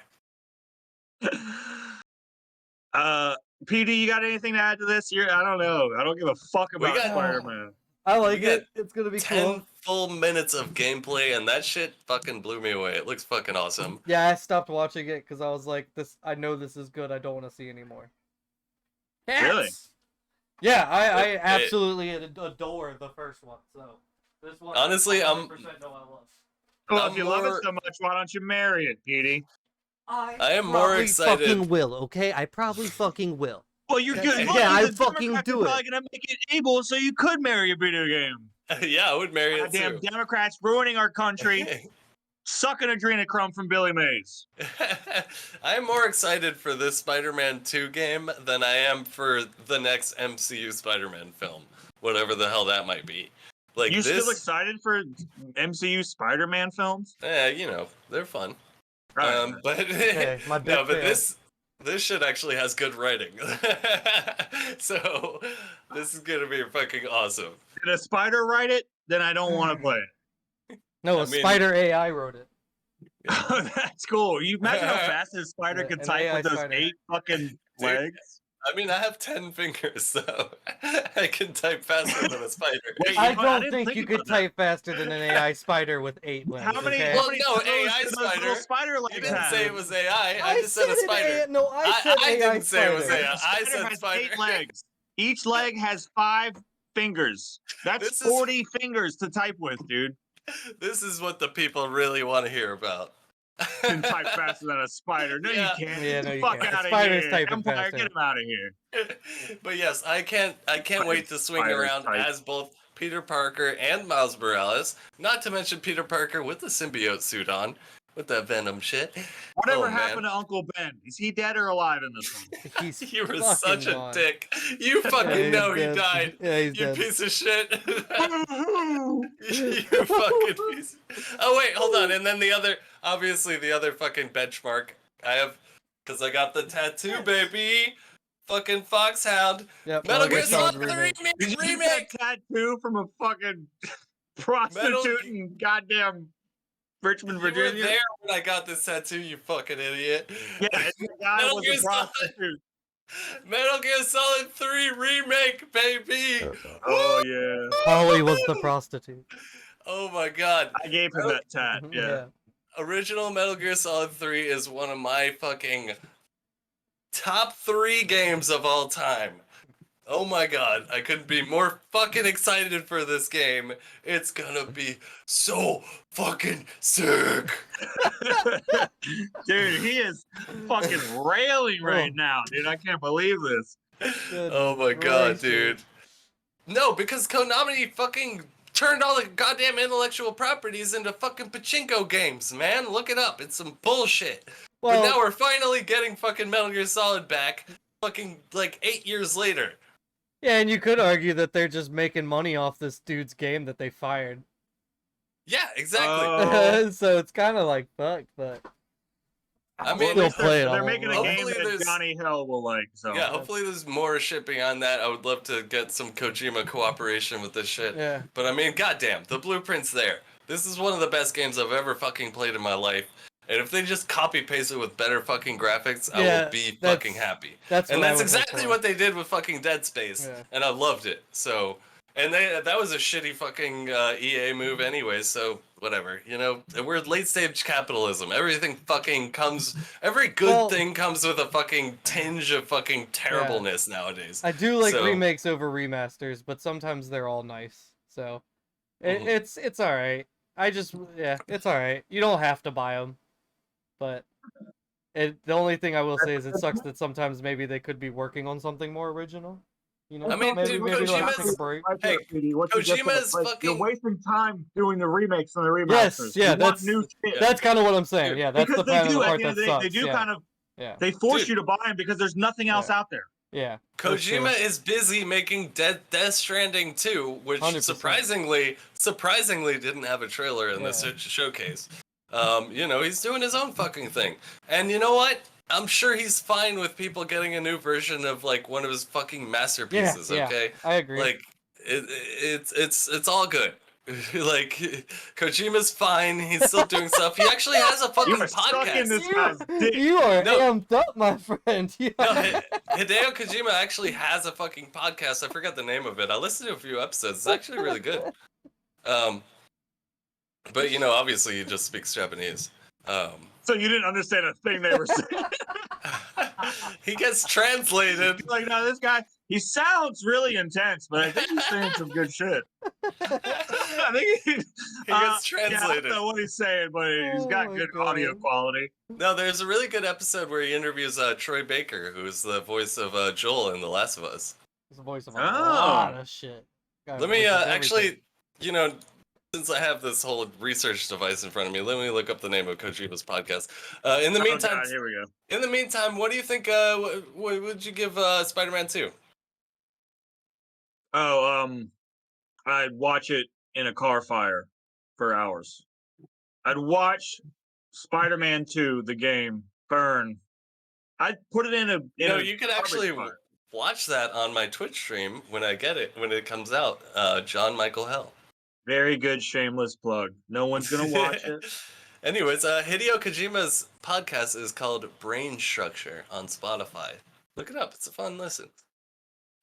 PD, you got anything to add to this? I don't know. I don't give a fuck We about got- Spider-Man. I like We got it. It's gonna be 10 cool. full minutes of gameplay, and that shit fucking blew me away. It looks fucking awesome. Yeah, I stopped watching it because I was like, "This. I know this is good. I don't want to see anymore." Really? Cats! Yeah, I It- absolutely adore the first one. So this one, Honestly, I'm- 100% know I love. Well, I'm if you love more- it so much, why don't you marry it, PD? I am more probably excited- Fucking will, okay? I probably fucking will. Well, you're That's- good. yeah, I the fucking Democrats do are it. probably gonna make it able so you could marry a video game. Yeah, I would marry it Goddamn too. Democrats ruining our country, sucking adrenochrome from Billy Mays. I am more excited for this Spider-Man 2 game than I am for the next MCU Spider-Man film, whatever the hell that might be. Like You this, still excited for MCU Spider-Man films? you know, they're fun. Right. But Okay, my big no, but fail. this shit actually has good writing. So this is gonna be fucking awesome. Did a spider write it? Then I don't want to play it. No, I a mean- Spider AI wrote it. That's cool. You imagine how fast this spider Yeah, could an type AI with those spider. 8 fucking legs? I mean, I have 10 fingers, so I can type faster than a spider. Wait, I you know, I don't didn't think think you could about that. type faster than an AI spider with 8 legs. How many? okay? How Well, many no, toes AI do those little spider. spider You legs didn't have? say it was AI. I just said a it spider. AI no, I said I AI didn't say it was spider. AI. I Spider said has spider. 8 legs. Each leg has 5 fingers. That's This is- 40 fingers to type with, dude. This is what the people really want to hear about. You can type faster than a spider. No, Yeah. you can't. Yeah, no, you Fuck can't. A out of spider's here. typing Empire, faster. get him out of here. But yes, I can't wait to swing Spider around type. as both Peter Parker and Miles Morales. Not to mention Peter Parker with the symbiote suit on, with that Venom shit. Whatever Oh, man. happened to Uncle Ben? Is he dead or alive in this one? He's You were fucking such a gone. dick. You Yeah, fucking he's know he dead. died. Yeah, he's You dead. piece of shit. You fucking piece. Oh wait, hold on. And then obviously the other fucking benchmark I have, because I got the tattoo, baby. Fucking Foxhound. Yep, Metal Gear Solid Solid 3 remake. Did you get remake. that tattoo from a fucking prostitute Metal- in goddamn Richmond, You were Virginia? there when I got this tattoo, you fucking idiot. Yeah, the guy Metal was Gear a Solid- prostitute. Metal Gear Solid 3 remake, baby. Oh yeah, Holly was the prostitute. Oh my god. I gave him that tat. Mhm, Yeah. Original Metal Gear Solid 3 is one of my fucking top 3 games of all time. Oh my god, I couldn't be more fucking excited for this game. It's gonna be so fucking sick. Dude, he is fucking railing right Oh. now, dude. I can't believe this. Oh my god, gracious. dude. No, because Konami fucking turned all the goddamn intellectual properties into fucking pachinko games, man. Look it up. It's some bullshit. Well, But now we're finally getting fucking Metal Gear Solid back, fucking like 8 years later. yeah, and you could argue that they're just making money off this dude's game that they fired. Yeah, exactly. Oh. So it's kind of like fuck, but I I'll mean, still play it. They're I'll- making a I'll- game Hopefully that there's- Johnny Hell will like. So Yeah, hopefully there's more shit beyond that. I would love to get some Kojima cooperation with this shit. Yeah. But I mean, goddamn, the blueprint's there. This is one of the best games I've ever fucking played in my life. And if they just copy paste it with better fucking graphics, I Yeah, will be that's- fucking happy. That's And what I that's would hope exactly for. what they did with fucking Dead Space. Yeah. And I loved it. So, and that was a shitty fucking EA move anyway. So whatever. You know, we're late stage capitalism. Everything fucking comes. Every good thing comes with a fucking tinge of fucking terribleness nowadays. I do like So- remakes over remasters, but sometimes they're all nice. So it's all right. It's all right. You don't have to buy them, but the only thing I will say is it sucks that sometimes maybe they could be working on something more original. You know, I mean, maybe dude, maybe like Kojima's- take a break. Hey, What you just said, Kojima's like, fucking- You're wasting time doing the remakes and the Yes, remasters. yeah, You want new shit. That's kind of what I'm saying. Dude, Yeah, that's because the they part of do, the at part the end that of the day, sucks. they do yeah. kind of, yeah, they force Dude. you to buy them because there's nothing else out there. yeah. that's true. Kojima is busy making Death Stranding 2, which 100%. surprisingly didn't have a trailer in this showcase. You know, he's doing his own fucking thing. And you know what? I'm sure he's fine with people getting a new version of like one of his fucking masterpieces, yeah, okay? I agree. Like it's all good. Like Kojima's fine, he's still doing stuff. He actually has a fucking You are stuck podcast. in this guy's dick. You are No. amped up, my friend. You No, are- Hideo Kojima actually has a fucking podcast. I forgot the name of it. I listened to a few episodes. It's actually really good. But you know, obviously, he just speaks Japanese. So you didn't understand a thing they were saying. He gets translated. Like, no, this guy, he sounds really intense, but I think he's saying some good shit. I think he He gets Yeah, I translated. don't know what he's saying, but he's Oh got my good God. audio quality. No, there's a really good episode where he interviews Troy Baker, who's the voice of Joel in The Last of Us. He's the voice of a Oh. lot of shit. Guy Let me voices everything. actually, you know, since I have this whole research device in front of me, let me look up the name of Kojima's podcast. In the meantime, Oh, God, here we go. in the meantime, what do you think? What would you give Spider-Man 2? Oh, I'd watch it in a car fire for hours. I'd watch Spider-Man 2, the game, burn. I'd put it in a. You in know, a you could garbage actually fire. watch that on my Twitch stream when I get it, when it comes out. John Michael Hell. Very good shameless plug. No one's gonna watch it. Anyways, Hideo Kojima's podcast is called Brain Structure on Spotify. Look it up. It's a fun listen.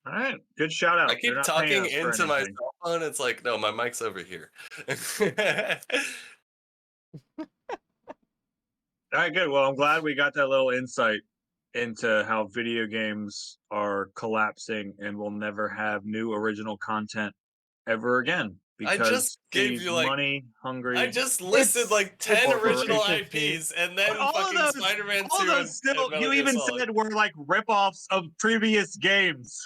All right, good shout out. I keep They're not talking paying us for into my anything. cell phone. It's like, no, my mic's over here. All right, good. Well, I'm glad we got that little insight into how video games are collapsing and will never have new original content ever again. I Because just gave these you, like- money hungry. I just listed like 10 it's original corporation. IPs and then But all of fucking those- Spider-Man 2 all and, those still, and Metal you Gear even Solid. said were like ripoffs of previous games.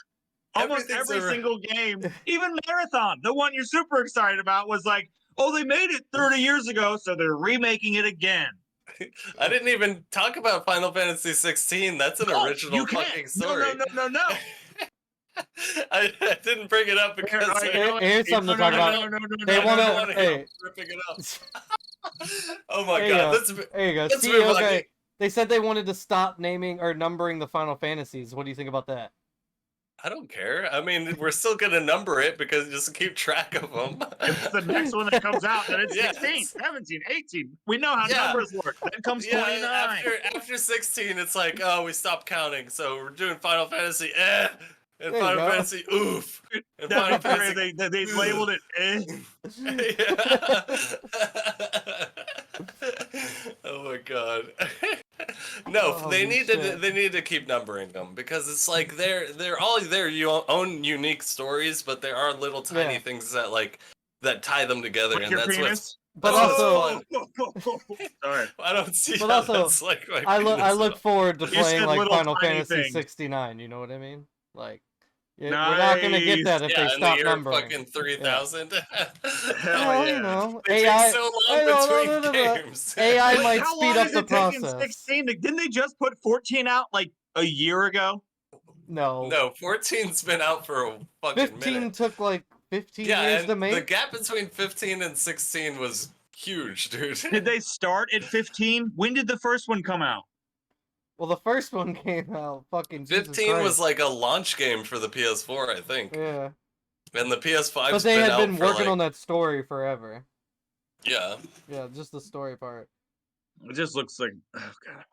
Almost Everything's every a- single game, even Marathon, the one you're super excited about, was like, oh, they made it 30 years ago, so they're remaking it again. I didn't even talk about Final Fantasy 16. That's an Oh, original you can't. fucking story. No. I didn't bring it up because All right, Here- you know what? here's something to No, talk no, about. no, no, no, They no, wanna- no, no, wanna no. hey. ripping it up. Oh my There you god, go. let's There you go. let's See, move on. okay. They said they wanted to stop naming or numbering the Final Fantasies. What do you think about that? I don't care. I mean, we're still gonna number it because just keep track of them. If the next one that comes out, then it's Yes. 16, 17, 18. We know how Yeah. numbers work. Then comes Yeah, 29. after 16, it's like, oh, we stopped counting, so we're doing Final Fantasy, and There you Final go. Fantasy, oof, and No, Final Fantasy. they labeled it. Oh my god. No, Holy they need shit. to keep numbering them because it's like they're all their own unique stories, but there are little tiny Yeah. things that tie them together, Like and your that's penis. But That's also, Sorry. I don't see But how also, that's like my I penis at look all. forward to You playing said like little Final tiny Fantasy things. 69. You know what I mean? Like, we're not gonna get that if Yeah, they in the stop year of numbering. fucking 3000. Hell Well, yeah. you know, It AI. takes so long I know, between no. games. AI Wait, might how speed long up is the it taking process. 16? Didn't they just put 14 out like a year ago? No, No, 14's been out for a fucking 15 minute. took like 15 Yeah, years and to the make. gap between 15 and 16 was huge, dude. Did they start at 15? When did the first one come out? Well, the first one came out fucking Jesus 15 was Christ. like a launch game for the PS4, I think. Yeah, And the PS5's but they been had out been for working like, on that story forever. Yeah. Yeah, just the story part. It just looks like, oh god.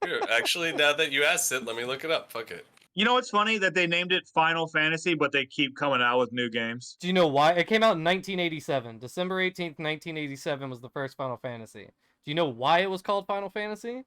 Here, actually, now that you asked it, let me look it up. Fuck it. You know what's funny? That they named it Final Fantasy, but they keep coming out with new games. Do you know why? It came out in 1987. December 18th, 1987 was the first Final Fantasy. Do you know why it was called Final Fantasy? It's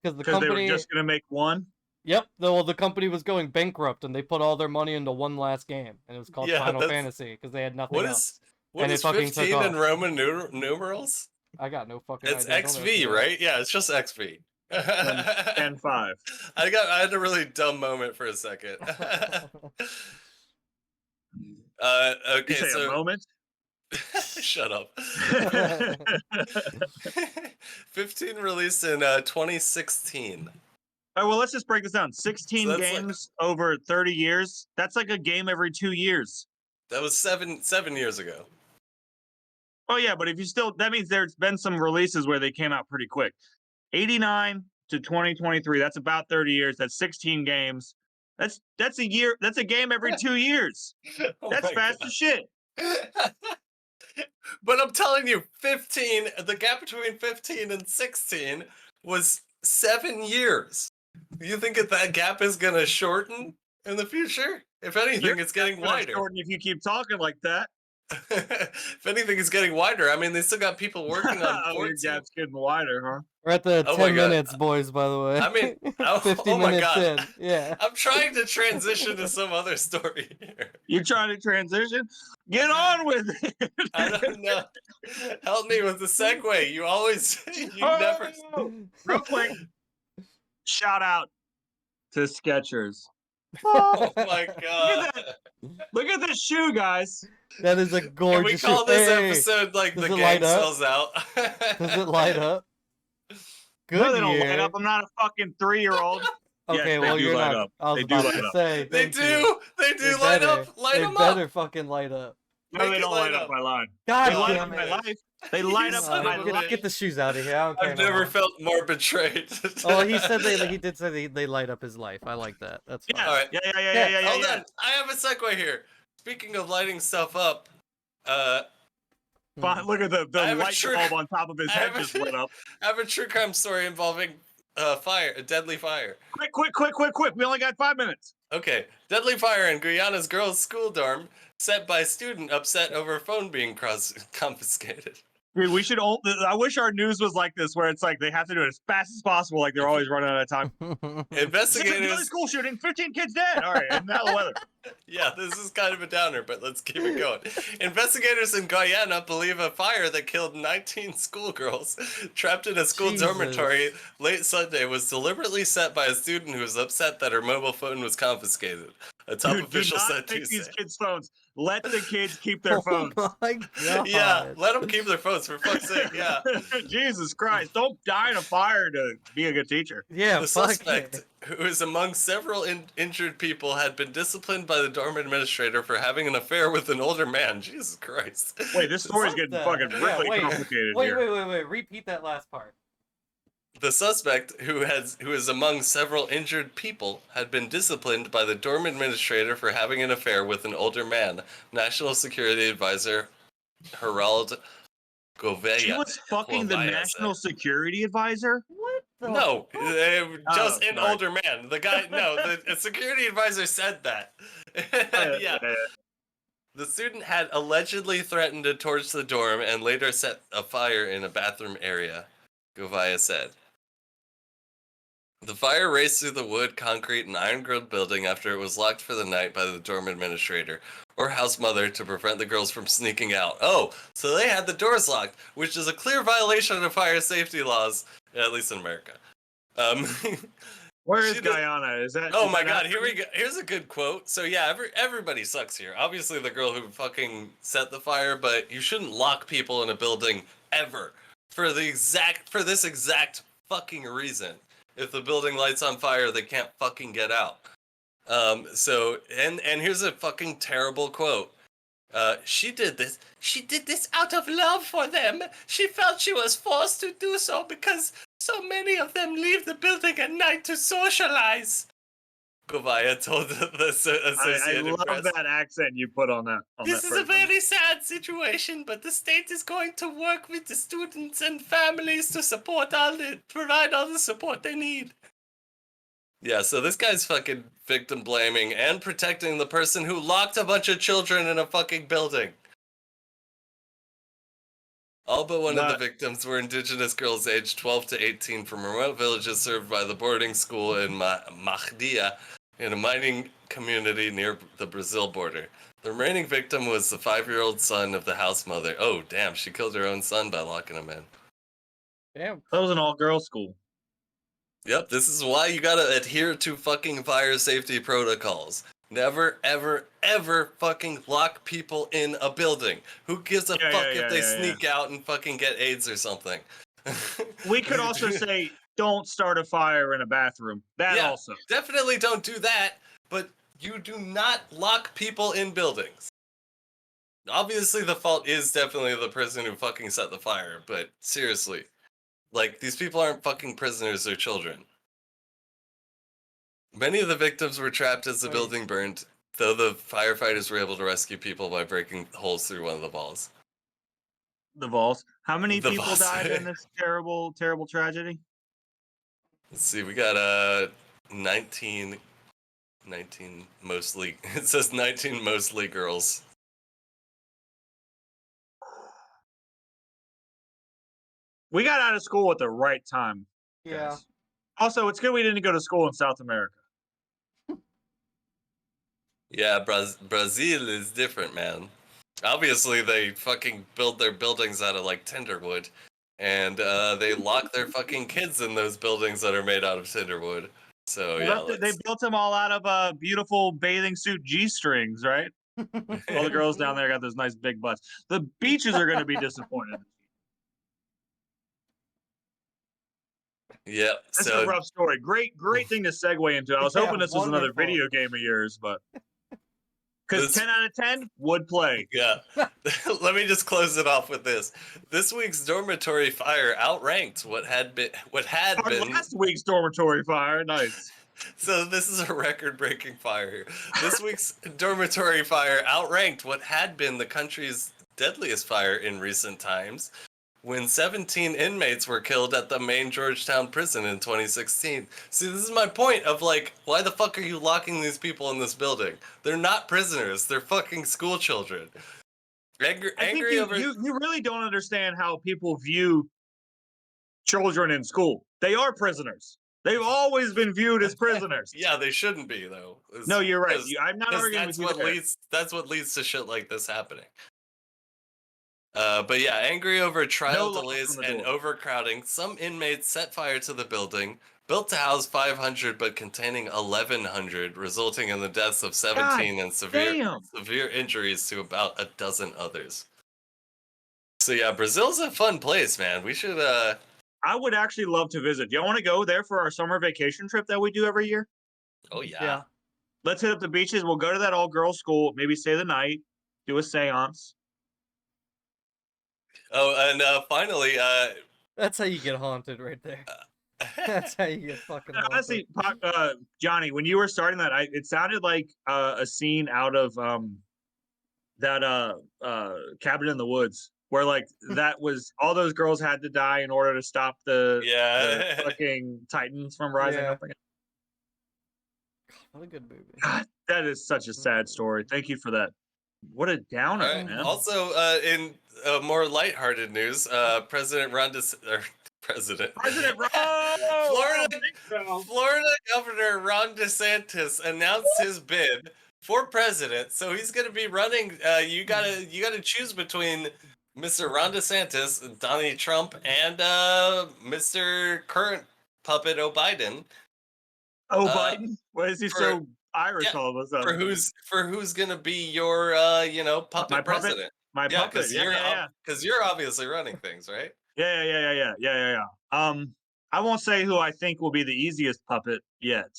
because the Because they were company. just going to make one. Yep, the company was going bankrupt, and they put all their money into one last game, and it was called Yeah, Final that's- Fantasy because they had nothing What else. is what And it is fucking took 15 in off. Roman numerals? I got no fucking It's idea. I don't know what XV, to do. right? Yeah, it's just XV. And 5. I had a really dumb moment for a second. Okay, You say a so moment? shut up. 15 released in 2016. All right, well, let's just break this down. 16 So that's games over 30 years. That's like a game every 2 years. That was 7 years ago. Oh, yeah, but if you still, that means there's been some releases where they came out pretty quick. 89 to 2023, that's about 30 years. That's 16 games. That's a year. That's a game every 2 years. Oh That's my fast God. as shit. But I'm telling you, 15, the gap between 15 and 16 was 7 years. You think that gap is going to shorten in the future? If anything, it's getting wider. If you keep talking like that. If anything, it's getting wider. I mean, they still got people working on Oh, your 14. gap's getting wider, huh? We're at the Oh my 10 God. minutes, boys, by the way. I mean, 50 oh my minutes God. in. Yeah. I'm trying to transition to some other story here. You're trying to transition? Get on with it. I don't know. Help me with the segue. You always, you never. Oh, real quick. Shout out to Skechers. Oh my Look God. at that. Look at this shoe, guys. That is a Can gorgeous we call shoe. this Hey, episode like does the it gang light up? sells out? does it light up? Good No, they don't light year. up. I'm not a fucking 3-year-old. Yes, Okay, they well, do you're light not. up. I was They do about light to up. say. They thank you. do. They do They light better. up. Light They them better up. fucking light up. No, Make they it don't light light up up. my line. God They light damn up my it. life. They light You up son my of a life. Get the shoes out of here. I don't care I've no never more. felt more betrayed. Oh, he said he did say they light up his life. I like that. That's fine. Yeah, All right. yeah. Hold on. I have a segue here. Speaking of lighting stuff up, Fine, look at the I have a light true- bulb on top of his I head have a- just lit up. I have a true crime story involving fire, a deadly fire. Quick. We only got 5 minutes. Okay, deadly fire in Guyana's girls' school dorm set by student upset over phone being confiscated. Dude, we should. I wish our news was like this, where it's like they have to do it as fast as possible, like they're always running out of time. Daily Investigators, school shooting, 15 kids dead. All right, and now the weather. yeah, this is kind of a downer, but let's keep it going. Investigators in Guyana believe a fire that killed 19 schoolgirls trapped in a school Jesus. dormitory late Sunday was deliberately set by a student who was upset that her mobile phone was confiscated. A top Dude, official do said not take these Tuesday. kids' phones. Let the kids keep their phones. Oh my god. Yeah, let them keep their phones for fuck's sake. Yeah. Jesus Christ! Don't die in a fire to be a good teacher. Yeah, The fuck suspect, it. who is among several injured people, had been disciplined by the dorm administrator for having an affair with an older man. Jesus Christ. Wait, this story's What getting the- fucking yeah, really wait. complicated Wait, here. wait. Repeat that last part. The suspect, who is among several injured people, had been disciplined by the dorm administrator for having an affair with an older man. National Security Advisor Gerald Govea. She was fucking the Govea national said. security advisor. What the No, just an sorry. older man. The guy, no, the security advisor said that. Yeah. The student had allegedly threatened to torch the dorm and later set a fire in a bathroom area, Govaya said. The fire raced through the wood, concrete, and iron-grilled building after it was locked for the night by the dorm administrator or house mother to prevent the girls from sneaking out. Oh, so they had the doors locked, which is a clear violation of fire safety laws, at least in America. Where is She did- Guyana? Is that? Oh is my that god, Africa? here we go. Here's a good quote. So yeah, everybody sucks here. Obviously the girl who fucking set the fire, but you shouldn't lock people in a building ever for this exact fucking reason. If the building lights on fire, they can't fucking get out. So here's a fucking terrible quote. She did this out of love for them. She felt she was forced to do so because so many of them leave the building at night to socialize. Govaya told the I Associated love Press. that accent you put on that. This is a very sad situation, but the state is going to work with the students and families to provide all the support they need. Yeah, so this guy's fucking victim blaming and protecting the person who locked a bunch of children in a fucking building. All but one of the victims were indigenous girls aged 12 to 18 from remote villages served by the boarding school in Mahdia, in a mining community near the Brazil border. The remaining victim was the 5-year-old son of the house mother. Oh, damn, she killed her own son by locking him in. Damn. That was an all-girls school. Yep, this is why you gotta adhere to fucking fire safety protocols. Never, ever, ever fucking lock people in a building. Who gives a fuck if they sneak out and fucking get AIDS or something? We could also say, don't start a fire in a bathroom. That also. Definitely don't do that, but you do not lock people in buildings. Obviously, the fault is definitely the person who fucking set the fire, but seriously. Like, these people aren't fucking prisoners, they're children. Many of the victims were trapped as the building burned, though the firefighters were able to rescue people by breaking holes through one of the walls. The Vols. How many people died in this terrible, terrible tragedy? Let's see, we got 19 mostly, it says 19 mostly girls. We got out of school at the right time. Yeah. Guys. Also, it's good we didn't go to school in South America. Yeah, Brazil is different, man. Obviously, they fucking build their buildings out of, like, tenderwood. And they lock their fucking kids in those buildings that are made out of tenderwood. So, yeah. They built them all out of beautiful bathing suit G-strings, right? All the girls down there got those nice big butts. The beaches are going to be disappointed. Yeah, that's a rough story. Great thing to segue into. I was hoping this was another video game of yours, but because 10 out of 10 would play. Yeah. Let me just close it off with this. This week's dormitory fire outranked what had been last week's dormitory fire. Nice. So this is a record-breaking fire. This week's dormitory fire outranked what had been the country's deadliest fire in recent times, when 17 inmates were killed at the main Georgetown prison in 2016. See, this is my point of, like, why the fuck are you locking these people in this building? They're not prisoners. They're fucking school children. You really don't understand how people view children in school. They are prisoners. They've always been viewed as prisoners. Yeah, they shouldn't be, though. No, you're right. I'm not arguing with you. That's what leads to shit like this happening. But yeah, angry over trial delays and overcrowding, some inmates set fire to the building, built to house 500 but containing 1,100, resulting in the deaths of 17 and severe injuries to about a dozen others. So yeah, Brazil's a fun place, man. We should I would actually love to visit. Do you want to go there for our summer vacation trip that we do every year? Oh yeah. Let's hit up the beaches. We'll go to that all-girls school, maybe stay the night, do a seance. Oh, and finally, that's how you get haunted right there. That's how you get fucking haunted. Honestly, Johnny, when you were starting that, it sounded like a scene out of that Cabin in the Woods, where like that was all those girls had to die in order to stop the fucking Titans from rising up again. What a good movie. God, that is such a sad story. Thank you for that. What a downer, man. Also, in more lighthearted news, President Ron Florida Governor Ron DeSantis announced his bid for president. So he's going to be running. You gotta choose between Mr. Ron DeSantis, Donald Trump, and Mr. current puppet Biden. Biden? Why is he so Irish all of a sudden? For who's gonna be your puppet president? My puppet. Because you're obviously running things, right? Yeah. I won't say who I think will be the easiest puppet yet.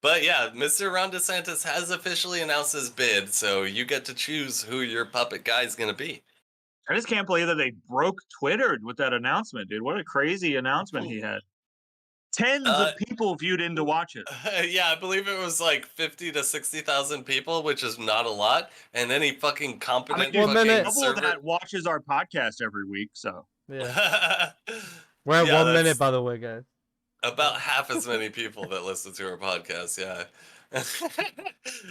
But yeah, Mr. Ron DeSantis has officially announced his bid, so you get to choose who your puppet guy is gonna be. I just can't believe that they broke Twitter with that announcement, dude. What a crazy announcement he had. Tens of people viewed in to watch it. Yeah, I believe it was like 50 to 60,000 people, which is not a lot. And any fucking competent couple that watches our podcast every week, so. Yeah. We're at 1 minute, by the way, guys. About half as many people that listen to our podcast, yeah. Because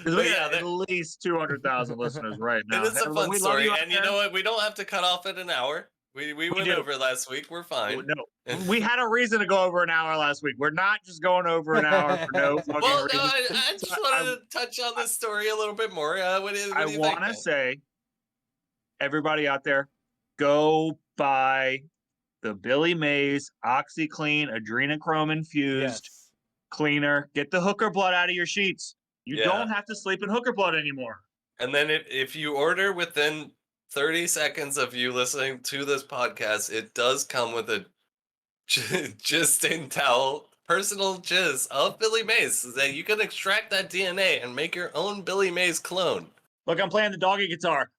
But we yeah, got at least 200,000 listeners right now. it is a Hey, fun we love story, you out and you there. know what? We don't have to cut off at an hour. We went do. over last week. We're fine. No, we had a reason to go over an hour last week. We're not just going over an hour for no fucking Well, no, reason. I just So wanted to touch on this story a little bit more. What do you I think? want to say, everybody out there, go buy the Billy Mays OxyClean adrenochrome infused Yes. cleaner. Get the hooker blood out of your sheets. You Yeah. don't have to sleep in hooker blood anymore. And then if you order within 30 seconds of you listening to this podcast, it does come with a Jizz towel, personal jizz of Billy Mays, so that you can extract that DNA and make your own Billy Mays clone. Look, I'm playing the doggy guitar.